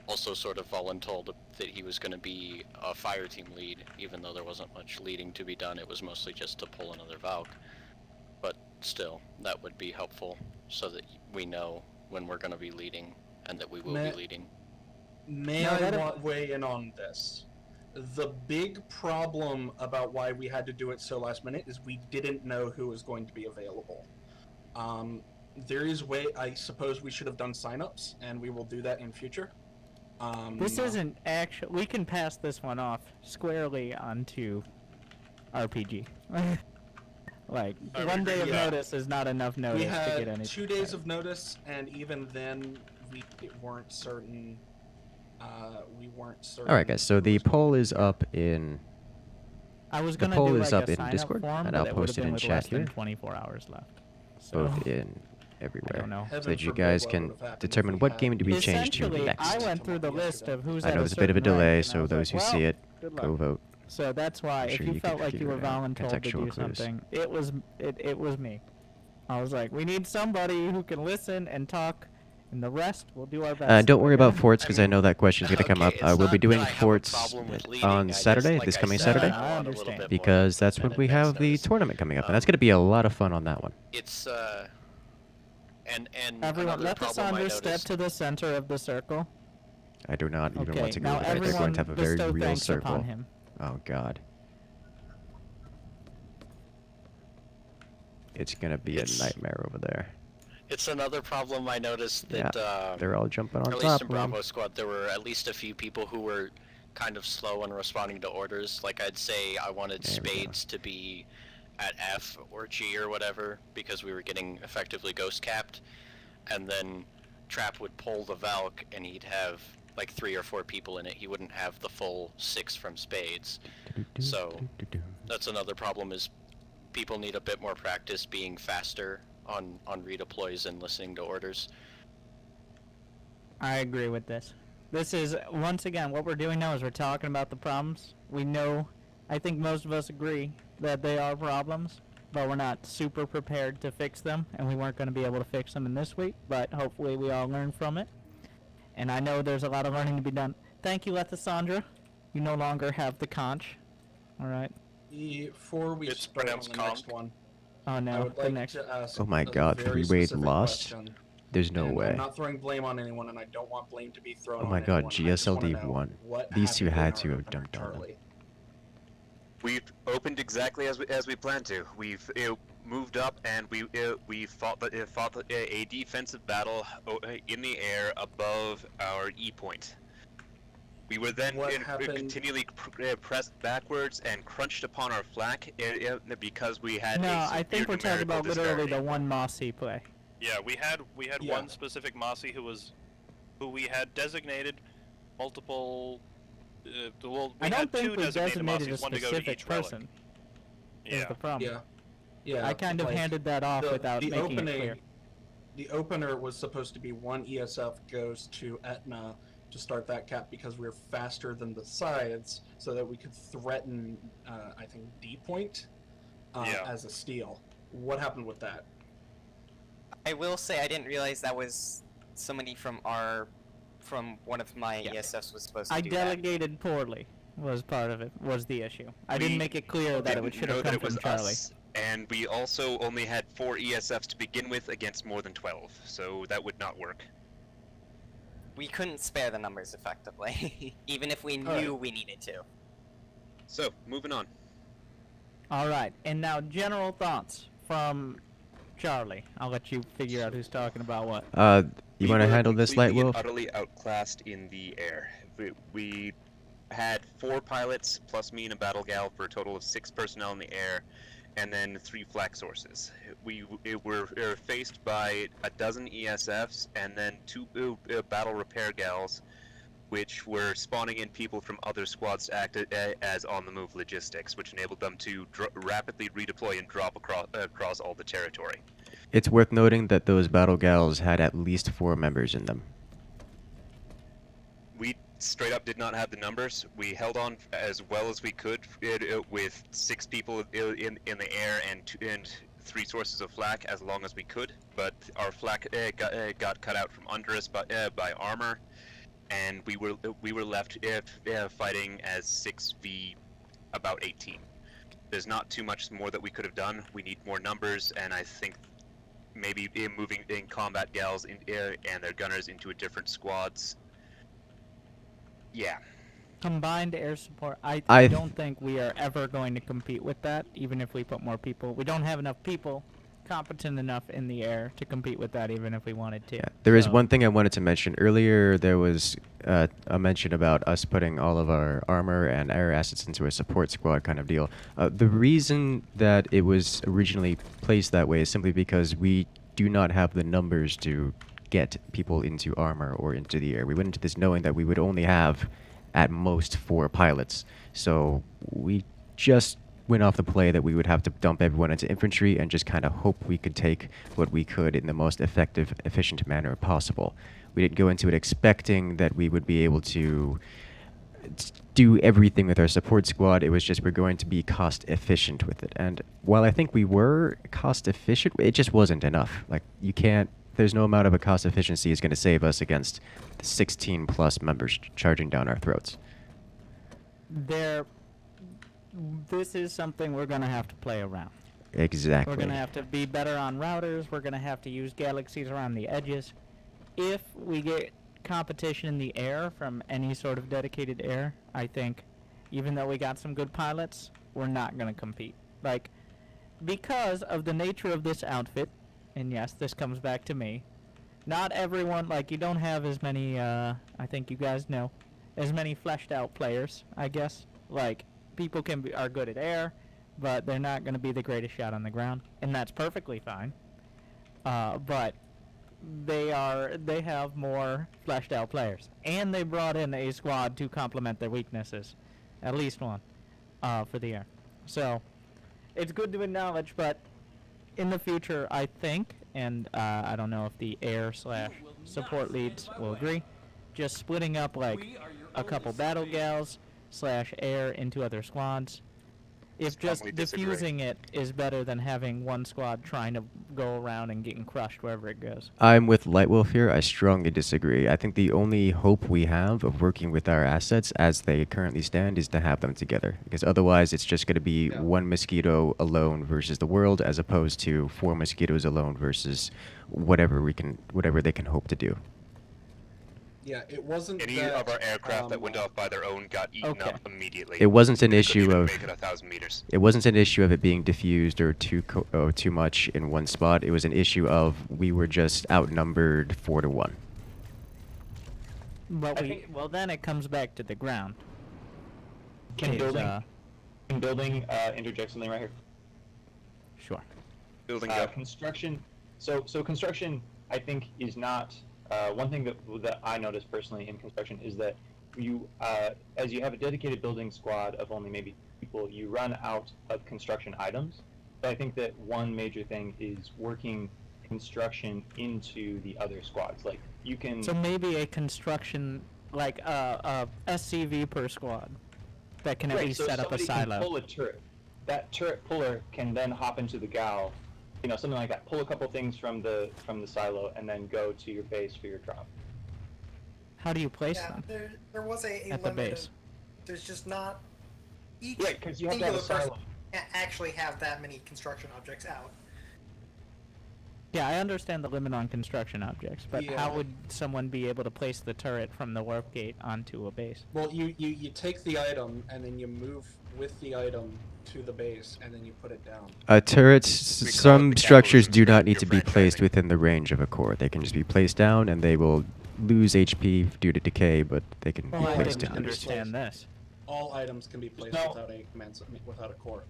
also sort of voluntold that he was going to be a fire team lead, even though there wasn't much leading to be done. It was mostly just to pull another Valk. But still, that would be helpful so that we know when we're going to be leading and that we will be leading. May I weigh in on this? The big problem about why we had to do it so last minute is we didn't know who was going to be available. There is I suppose we should have done signups, and we will do that in future. This isn't actually. We can pass this one off squarely onto RPG. Like, 1 day of notice is not enough notice we had to get anything. 2 days of notice, and even then, we weren't certain. Alright guys, so the poll is up in... I was the gonna poll do is like up a in sign-up Discord, form, and but I'll it would've post it been in with chat less than here. 24 hours left. So, Both in everywhere, I don't know. so Heaven that you forbid guys what can would've happened determine if what we game had- to be changed to Essentially, next. I went through the list of who's I at know a it's a bit of a certain rank, delay, and I so was those who like, see well, it, good go luck. vote. So that's why, I'm if sure you you felt can like you figure were it out. voluntold to Contextual do clues. something, it was me. I was like, we need somebody who can listen and talk, and the rest we'll do our best. Don't worry about forts, because I know that question's going to come up. Okay, it's We'll be not doing that I have a forts problem with leading, on I just, Saturday, like this I coming said, Saturday, I want a little understand. bit more because that's than when we advance have the notice. tournament coming up, and that's going to be a lot of fun on that one. It's, and Everyone, another let the problem I Sandra step noticed... to the center of the circle. I do not even Okay, want to go now there. They're going everyone to have a very bestow real thanks circle. upon him. Oh god. It's going to be a nightmare over there. It's another problem I noticed that, They're all jumping on at top least in of them. Bravo Squad, there were at least a few people who were kind of slow in responding to orders. Like, I'd say I wanted There we go. Spades to be at F or G or whatever, because we were getting effectively ghost capped. And then Trap would pull the Valk, and he'd have like 3 or 4 people in it. He wouldn't have the full 6 from Spades. So, that's another problem, is people need a bit more practice being faster on redeploys and listening to orders. I agree with this. This is, once again, what we're doing now is we're talking about the problems. We know, I think most of us agree that they are problems, but we're not super prepared to fix them, and we weren't going to be able to fix them in this week, but hopefully we all learn from it. And I know there's a lot of learning to be done. Thank you, Lethasandra. You no longer have the conch. Alright. Before we start on the next one, Oh I no, would the like next. to ask Oh my a god, very 3-way specific lost? question. There's no And way. I'm not throwing blame on anyone, and I don't want blame to be thrown Oh on my god, anyone. I just wanna GSLD know won. what These two happened had in to our have opener, dunked on them. Charlie. We've opened exactly as we planned to. We've moved up and we fought a defensive battle in the air above our E point. We were then continually pressed backwards and crunched upon our flank because we had No, a I think we're talking about literally the one Mossy play. Yeah, we had one specific Mossy who we had designated multiple. Well, we I don't had think 2 we designated designated a Mossies, one to go to specific each relic. person. Yeah. Is the problem. Yeah. I kind of like, handed that off without making opening, it clear. The opener was supposed to be 1 ESF goes to Etna to start that cap because we were faster than the sides, so that we could threaten, I think, D point as a steal. What happened with that? I will say I didn't realize that was somebody from one of my ESFs was supposed to I do delegated poorly. Was part of it. Was the issue. I didn't make it clear that it should have come from Charlie. And we also only had 4 ESFs to begin with against more than 12, so that would not work. We couldn't spare the numbers effectively, even if we knew we needed to. So, moving on. Alright, and now general thoughts from Charlie. I'll let you figure out who's talking about what. You want to handle this, Light Wolf? Utterly outclassed in the air. We had 4 pilots plus me and a battle gal for a total of 6 personnel in the air, and then 3 flak sources. We were faced by a dozen ESFs and then 2 battle repair gals, which were spawning in people from other squads to act as on-the-move logistics, which enabled them to rapidly redeploy and drop across all the territory. It's worth noting that those battle gals had at least 4 members in them. we straight up did not have the numbers. We held on as well as we could with 6 people in the air and 3 sources of flak as long as we could. But our flak got cut out from under us by armor, and we were left fighting as 6v about 18. There's not too much more that we could have done. We need more numbers, and I think maybe moving in combat gals and their gunners into a different squads. Yeah. Combined air support. I don't think we are ever going to compete with that, even if we put more people. We don't have enough people competent enough in the air to compete with that, even if we wanted to. Yeah. There is one thing I wanted to mention. Earlier, there was a mention about us putting all of our armor and air assets into a support squad kind of deal. The reason that it was originally placed that way is simply because we do not have the numbers to get people into armor or into the air. We went into this knowing that we would only have at most 4 pilots. So we just went off the play that we would have to dump everyone into infantry and just kind of hope we could take what we could in the most effective, efficient manner possible. We didn't go into it expecting that we would be able to do everything with our support squad. It was just we're going to be cost efficient with it. And while I think we were cost efficient, it just wasn't enough. Like, you can't, there's no amount of a cost efficiency is going to save us against the 16 plus members charging down our throats. This is something we're going to have to play around. Exactly. We're going to have to be better on routers. We're going to have to use galaxies around the edges. If we get competition in the air from any sort of dedicated air, I think, even though we got some good pilots, we're not going to compete. Like, because of the nature of this outfit, and yes, this comes back to me, not everyone, like, you don't have as many, I think you guys know, as many fleshed out players, I guess. Like, people are good at air, but they're not going to be the greatest shot on the ground, and that's perfectly fine. But they have more fleshed out players, and they brought in a squad to complement their weaknesses, at least one, for the air. So it's good to acknowledge, but in the future, I think, and I don't know if the air/support leads will agree, just splitting up like a couple battle gals /air into other squads. If just diffusing it is better than having one squad trying to go around and getting crushed wherever it goes. I'm with Lightwolf here. I strongly disagree. I think the only hope we have of working with our assets as they currently stand is to have them together. Because otherwise it's just going to be one mosquito alone versus the world, as opposed to 4 mosquitoes alone versus whatever they can hope to do. Yeah, it wasn't any of our aircraft that went off by their own got eaten up immediately. It wasn't an issue of make it 1,000 meters. It wasn't an issue of it being diffused or too much in one spot. It was an issue of we were just outnumbered 4 to 1. But well, then it comes back to the ground. Can building interject something right here? Sure. Building construction. So construction, I think, is not. One thing that I noticed personally in construction is that you, as you have a dedicated building squad of only maybe people, you run out of construction items. So I think that one major thing is working construction into the other squads. Like, you can. So maybe a construction, like a SCV per squad, that can at least set up a silo. Can pull a turret. That turret puller can then hop into the gal. You know, something like that. Pull a couple things from the silo and then go to your base for your drop. How do you place them? There was a at limit. The base. There's just not each because you have to have a silo. Can't actually have that many construction objects out. Yeah, I understand the limit on construction objects, but how would someone be able to place the turret from the warp gate onto a base? Well, you take the item and then you move with the item to the base and then you put it down. Turrets, some structures do not need to be placed within the range of a core. They can just be placed down and they will lose HP due to decay, but they can be placed down. I understand this. All items can be placed without a core.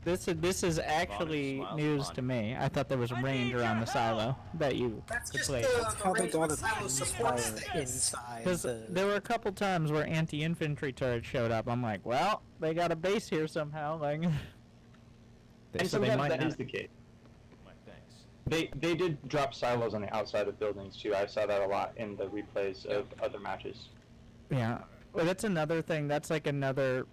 This is actually news to me. I thought there was a range around the silo that you could place. That's how they got a fire inside. Because there were a couple times where anti-infantry turrets showed up. I'm like, well, they got a base here somehow. Like, and sometimes that is the case. They did drop silos on the outside of buildings too. I saw that a lot in the replays of other matches. Yeah. Well, that's another thing. That's like another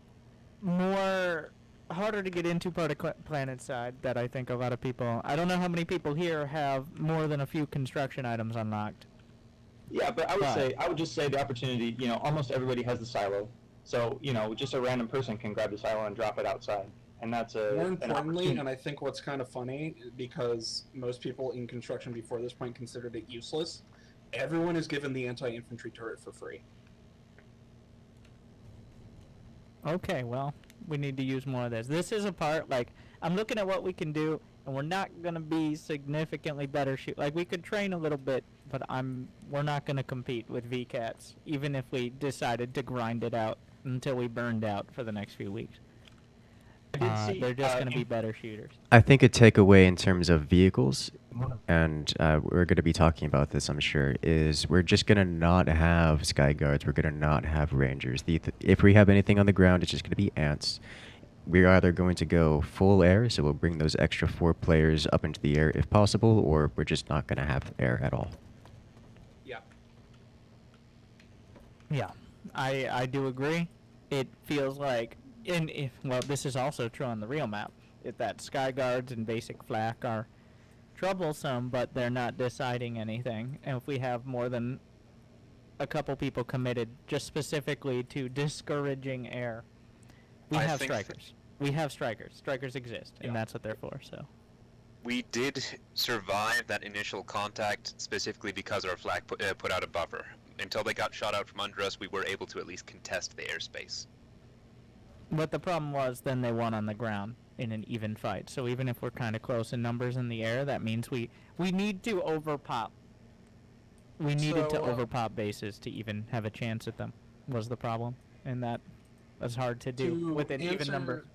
more harder to get into part of PlanetSide that I think a lot of people. I don't know how many people here have more than a few construction items unlocked. Yeah, but I would just say the opportunity. You know, almost everybody has the silo, so you know, just a random person can grab the silo and drop it outside, and that's a. More importantly, and I think what's kind of funny because most people in construction before this point considered it useless. Everyone is given the anti-infantry turret for free. Okay, well, we need to use more of this. This is a part, like, I'm looking at what we can do, and we're not going to be significantly better shoot. Like, we could train a little bit, but we're not going to compete with VCATs, even if we decided to grind it out until we burned out for the next few weeks. They're just going to be better shooters. I think a takeaway in terms of vehicles, and we're going to be talking about this, I'm sure, is we're just going to not have Sky Guards. We're going to not have Rangers. If we have anything on the ground, it's just going to be ants. We're either going to go full air, so we'll bring those extra 4 players up into the air if possible, or we're just not going to have air at all. Yeah. Yeah, I do agree. It feels like, well, this is also true on the real map, that Sky Guards and basic flak are troublesome, but they're not deciding anything. And if we have more than a couple people committed just specifically to discouraging air, we have strikers. We have strikers. Strikers exist, and that's what they're for, so. We did survive that initial contact specifically because our flag put out a buffer. Until they got shot out from under us, we were able to at least contest the airspace. But the problem was then they won on the ground in an even fight. So even if we're kind of close in numbers in the air, that means we need to overpop. We needed to overpop bases to even have a chance at them, was the problem. And that was hard to do with an even number.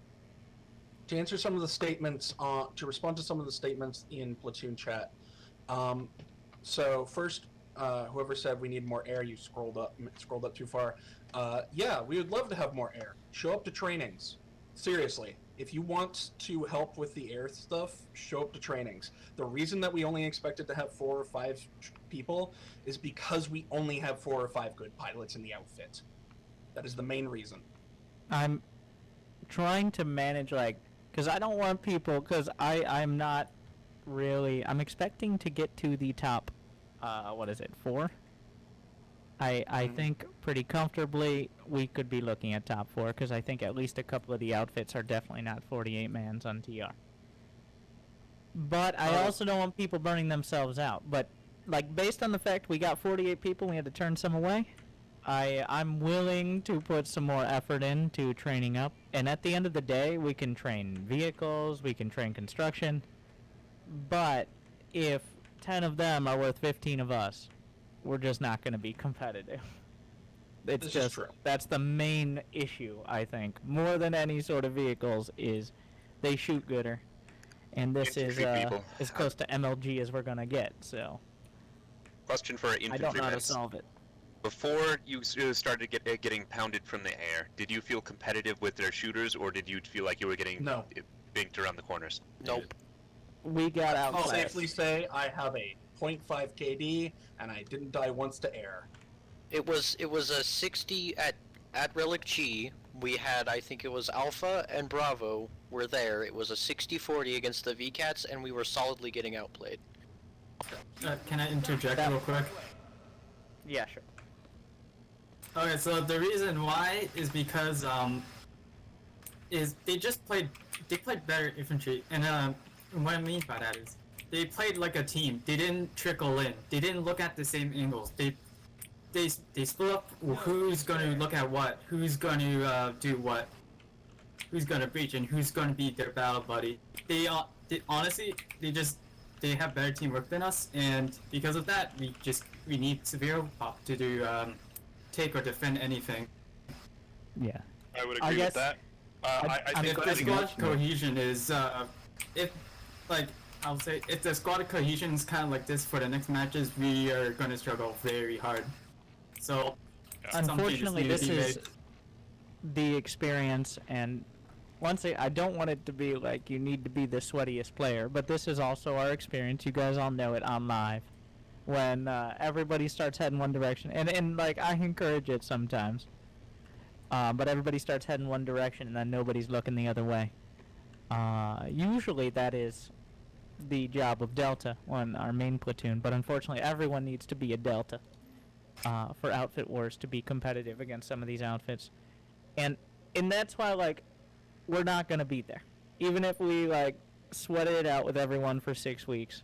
To answer some of the statements, to respond to some of the statements in Platoon chat. So first, whoever said we need more air, you scrolled up too far. Yeah, we would love to have more air. Show up to trainings. Seriously, if you want to help with the air stuff, show up to trainings. The reason that we only expected to have 4 or 5 people is because we only have 4 or 5 good pilots in the outfit. That is the main reason. I'm trying to manage, like, because I don't want people, because I'm not really, I'm expecting to get to the top, 4? I think pretty comfortably we could be looking at top 4, because I think at least a couple of the outfits are definitely not 48 mans on TR. But I also don't want people burning themselves out. But, like, based on the fact we got 48 people, we had to turn some away, I'm willing to put some more effort into training up. And at the end of the day, we can train vehicles, we can train construction. But if 10 of them are worth 15 of us, we're just not going to be competitive. It's just, that's the main issue, I think. More than any sort of vehicles is they shoot gooder. And this is as close to MLG as we're going to get, so. Question for infantrymen. I don't know how to solve it. Before you started getting pounded from the air, did you feel competitive with their shooters, or did you feel like you were getting binked around the corners? Nope. We got out. I'll safely say I have a 0.5 KD, and I didn't die once to air. It was a 60 at Relic G. We had, I think it was Alpha and Bravo were there. It was a 60-40 against the VCATs, and we were solidly getting outplayed. Can I interject real quick? Yeah, sure. Okay, so the reason why is because they played better infantry, and what I mean by that is they played like a team. They didn't trickle in. They didn't look at the same angles. They split up who's going to look at what, who's going to do what, who's going to breach, and who's going to be their battle buddy. They honestly have better teamwork than us, and because of that, we need severe pop to do take or defend anything. Yeah, I would agree with that. I think the squad cohesion is I'll say if the squad cohesion is kind of like this for the next matches, we are going to struggle very hard. So, unfortunately, this is the experience, and once I don't want it to be like you need to be the sweatiest player, but this is also our experience. You guys all know it on live. when everybody starts heading one direction, and like I encourage it sometimes, but everybody starts heading one direction and then nobody's looking the other way. Usually that is the job of Delta on our main platoon, but unfortunately everyone needs to be a Delta for outfit wars to be competitive against some of these outfits, and that's why like we're not gonna be there, even if we like sweated it out with everyone for 6 weeks.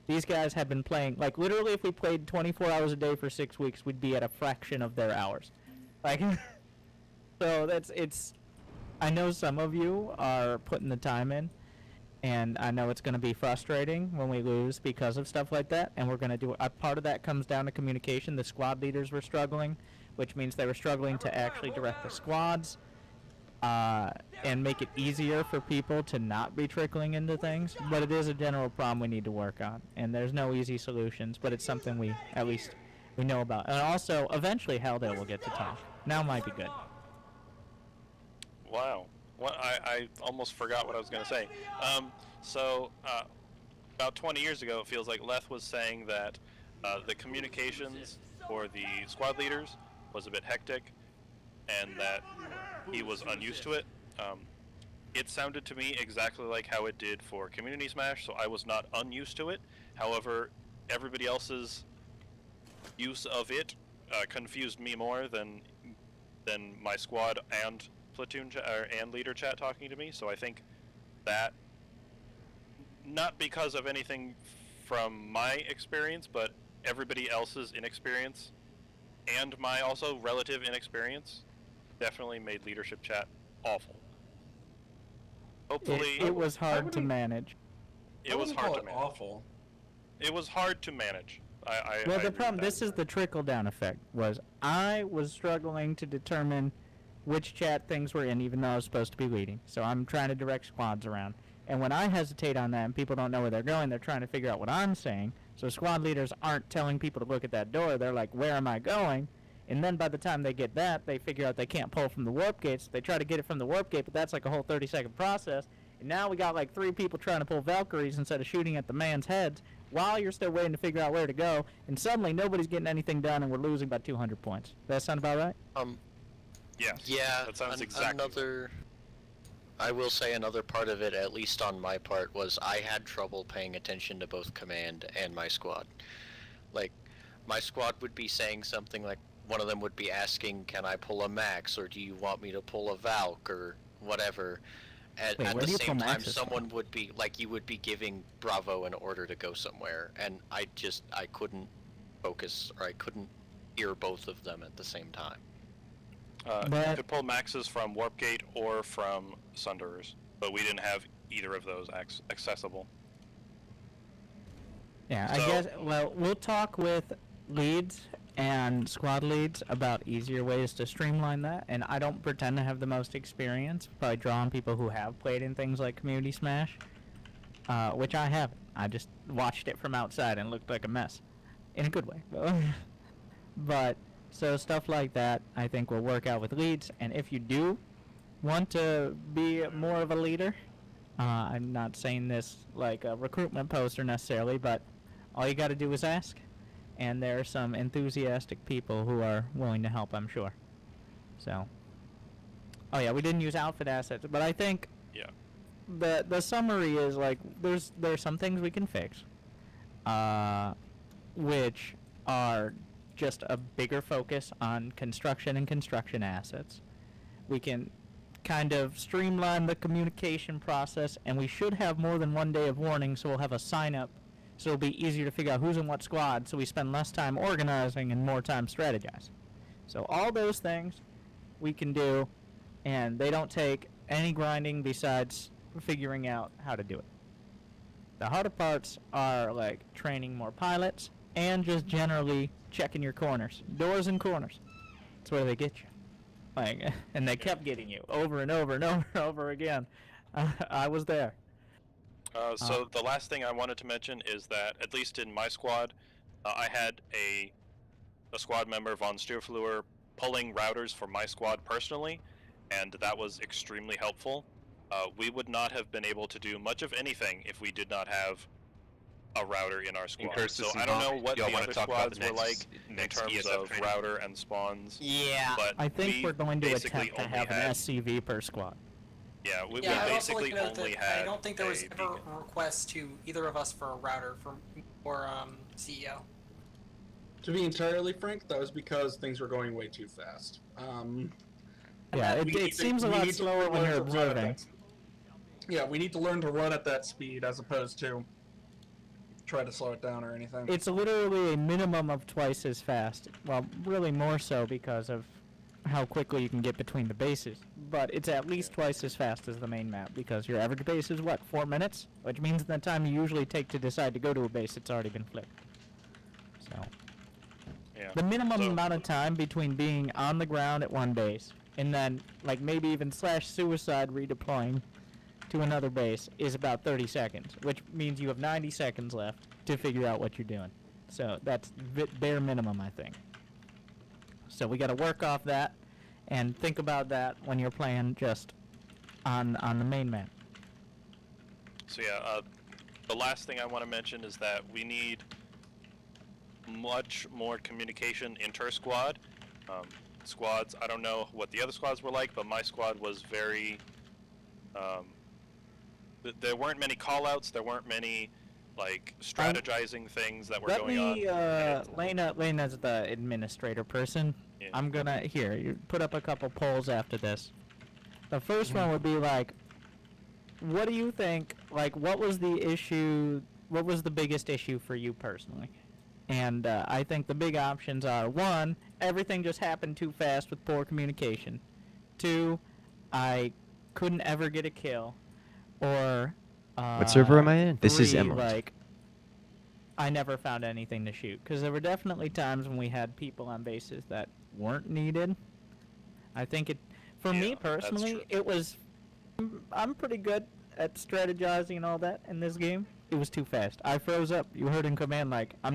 These guys have been playing, like, literally if we played 24 hours a day for 6 weeks, we'd be at a fraction of their hours. Like, so it's, I know some of you are putting the time in, and I know it's going to be frustrating when we lose because of stuff like that, and we're going to do, a part of that comes down to communication. The squad leaders were struggling, which means they were struggling to actually direct the squads, and make it easier for people to not be trickling into things. But it is a general problem we need to work on, and there's no easy solutions, but it's something we at least we know about. And also, eventually Haldale will get to talk. Now might be good. Wow. Well, I almost forgot what I was going to say. About 20 years ago, it feels like Leth was saying that the communications for the squad leaders was a bit hectic, and that he was unused to it. It sounded to me exactly like how it did for Community Smash, so I was not unused to it. However, everybody else's use of it confused me more than my squad and platoon and leader chat talking to me. So I think that, not because of anything from my experience, but everybody else's inexperience and my also relative inexperience, definitely made leadership chat awful. Hopefully, it was hard to manage. It was hard to manage. Awful. It was hard to manage. Well, the problem, this is the trickle-down effect, was I was struggling to determine which chat things were in, even though I was supposed to be leading. So I'm trying to direct squads around. And when I hesitate on that and people don't know where they're going, they're trying to figure out what I'm saying. So squad leaders aren't telling people to look at that door. They're like, where am I going? And then by the time they get that, they figure out they can't pull from the warp gates. They try to get it from the warp gate, but that's like a whole 30-second process. And now we got like 3 people trying to pull Valkyries instead of shooting at the man's heads while you're still waiting to figure out where to go. And suddenly nobody's getting anything done, and we're losing by 200 points. Does that sound about right? Yes. Yeah. That sounds exactly. I will say another part of it, at least on my part, was I had trouble paying attention to both command and my squad. Like, my squad would be saying something like, one of them would be asking, can I pull a Max, or do you want me to pull a Valk, or whatever. At the same time, someone would be, like, you would be giving Bravo an order to go somewhere, and I couldn't focus, or I couldn't hear both of them at the same time. You could pull Maxes from Warp Gate or from Sunderers, but we didn't have either of those accessible. Yeah, I guess, well, we'll talk with leads and squad leads about easier ways to streamline that, and I don't pretend to have the most experience, probably draw on people who have played in things like Community Smash, which I haven't. I just watched it from outside and looked like a mess, in a good way. But, so stuff like that, I think will work out with leads, and if you do want to be more of a leader, I'm not saying this like a recruitment poster necessarily, but all you got to do is ask. And there are some enthusiastic people who are willing to help, I'm sure. So, oh yeah, we didn't use outfit assets, but I think the summary is like there's some things we can fix, which are just a bigger focus on construction and construction assets. We can kind of streamline the communication process, and we should have more than 1 day of warning, so we'll have a sign up. So it'll be easier to figure out who's in what squad, so we spend less time organizing and more time strategizing. So all those things we can do, and they don't take any grinding besides figuring out how to do it. The harder parts are like training more pilots and just generally checking your corners. Doors and corners. That's where they get you. Like, and they kept getting you over and over and over and over again. I was there. So the last thing I wanted to mention is that, at least in my squad, I had a squad member, Von Stierfluer, pulling routers for my squad personally, and that was extremely helpful. We would not have been able to do much of anything if we did not have a router in our squad. Incursus So and I don't Hawk, know what y'all the wanna other talk about squads the were like in next terms ESF of training? router and spawns. Yeah. But I think we we're going to basically attempt to only have an had- SCV per squad. Yeah, we Yeah, I'd also like basically to note only that had. I don't think there was a ever beacon. a request to either of us for a router for CEO. To be entirely frank, that was because things were going way too fast. Yeah, we need it to- seems a we lot need to slower when learn you're to run at observing. that- Yeah, we need to learn to run at that speed as opposed to try to slow it down or anything. It's literally a minimum of twice as fast. Well, really more so because of how quickly you can get between the bases. But it's at least twice as fast as the main map because your average base is what, 4 minutes? Which means the time you usually take to decide to go to a base, it's already been flipped. So Yeah. the minimum So- amount of time between being on the ground at one base and then like maybe even /suicide redeploying to another base is about 30 seconds, which means you have 90 seconds left to figure out what you're doing. So that's bare minimum, I think. So we got to work off that and think about that when you're playing just on the main map. So yeah, the last thing I want to mention is that we need much more communication inter-squad. Squads, I don't know what the other squads were like, but my squad was very... there weren't many call-outs, there weren't many like strategizing things that were Let going me, on. Lena's the administrator person. Yeah. I'm gonna, you put up a couple polls after this. The first one would be like, what do you think, like, what was the biggest issue for you personally? And I think the big options are, 1, everything just happened too fast with poor communication. 2, I couldn't ever get a kill. Or, What server am I in? This is 3, Emerald. like, I never found anything to shoot. Because there were definitely times when we had people on bases that weren't needed. I think for me personally, it was, I'm pretty good at strategizing and all that in this game. It was too fast. I froze up. You heard in command, like, I'm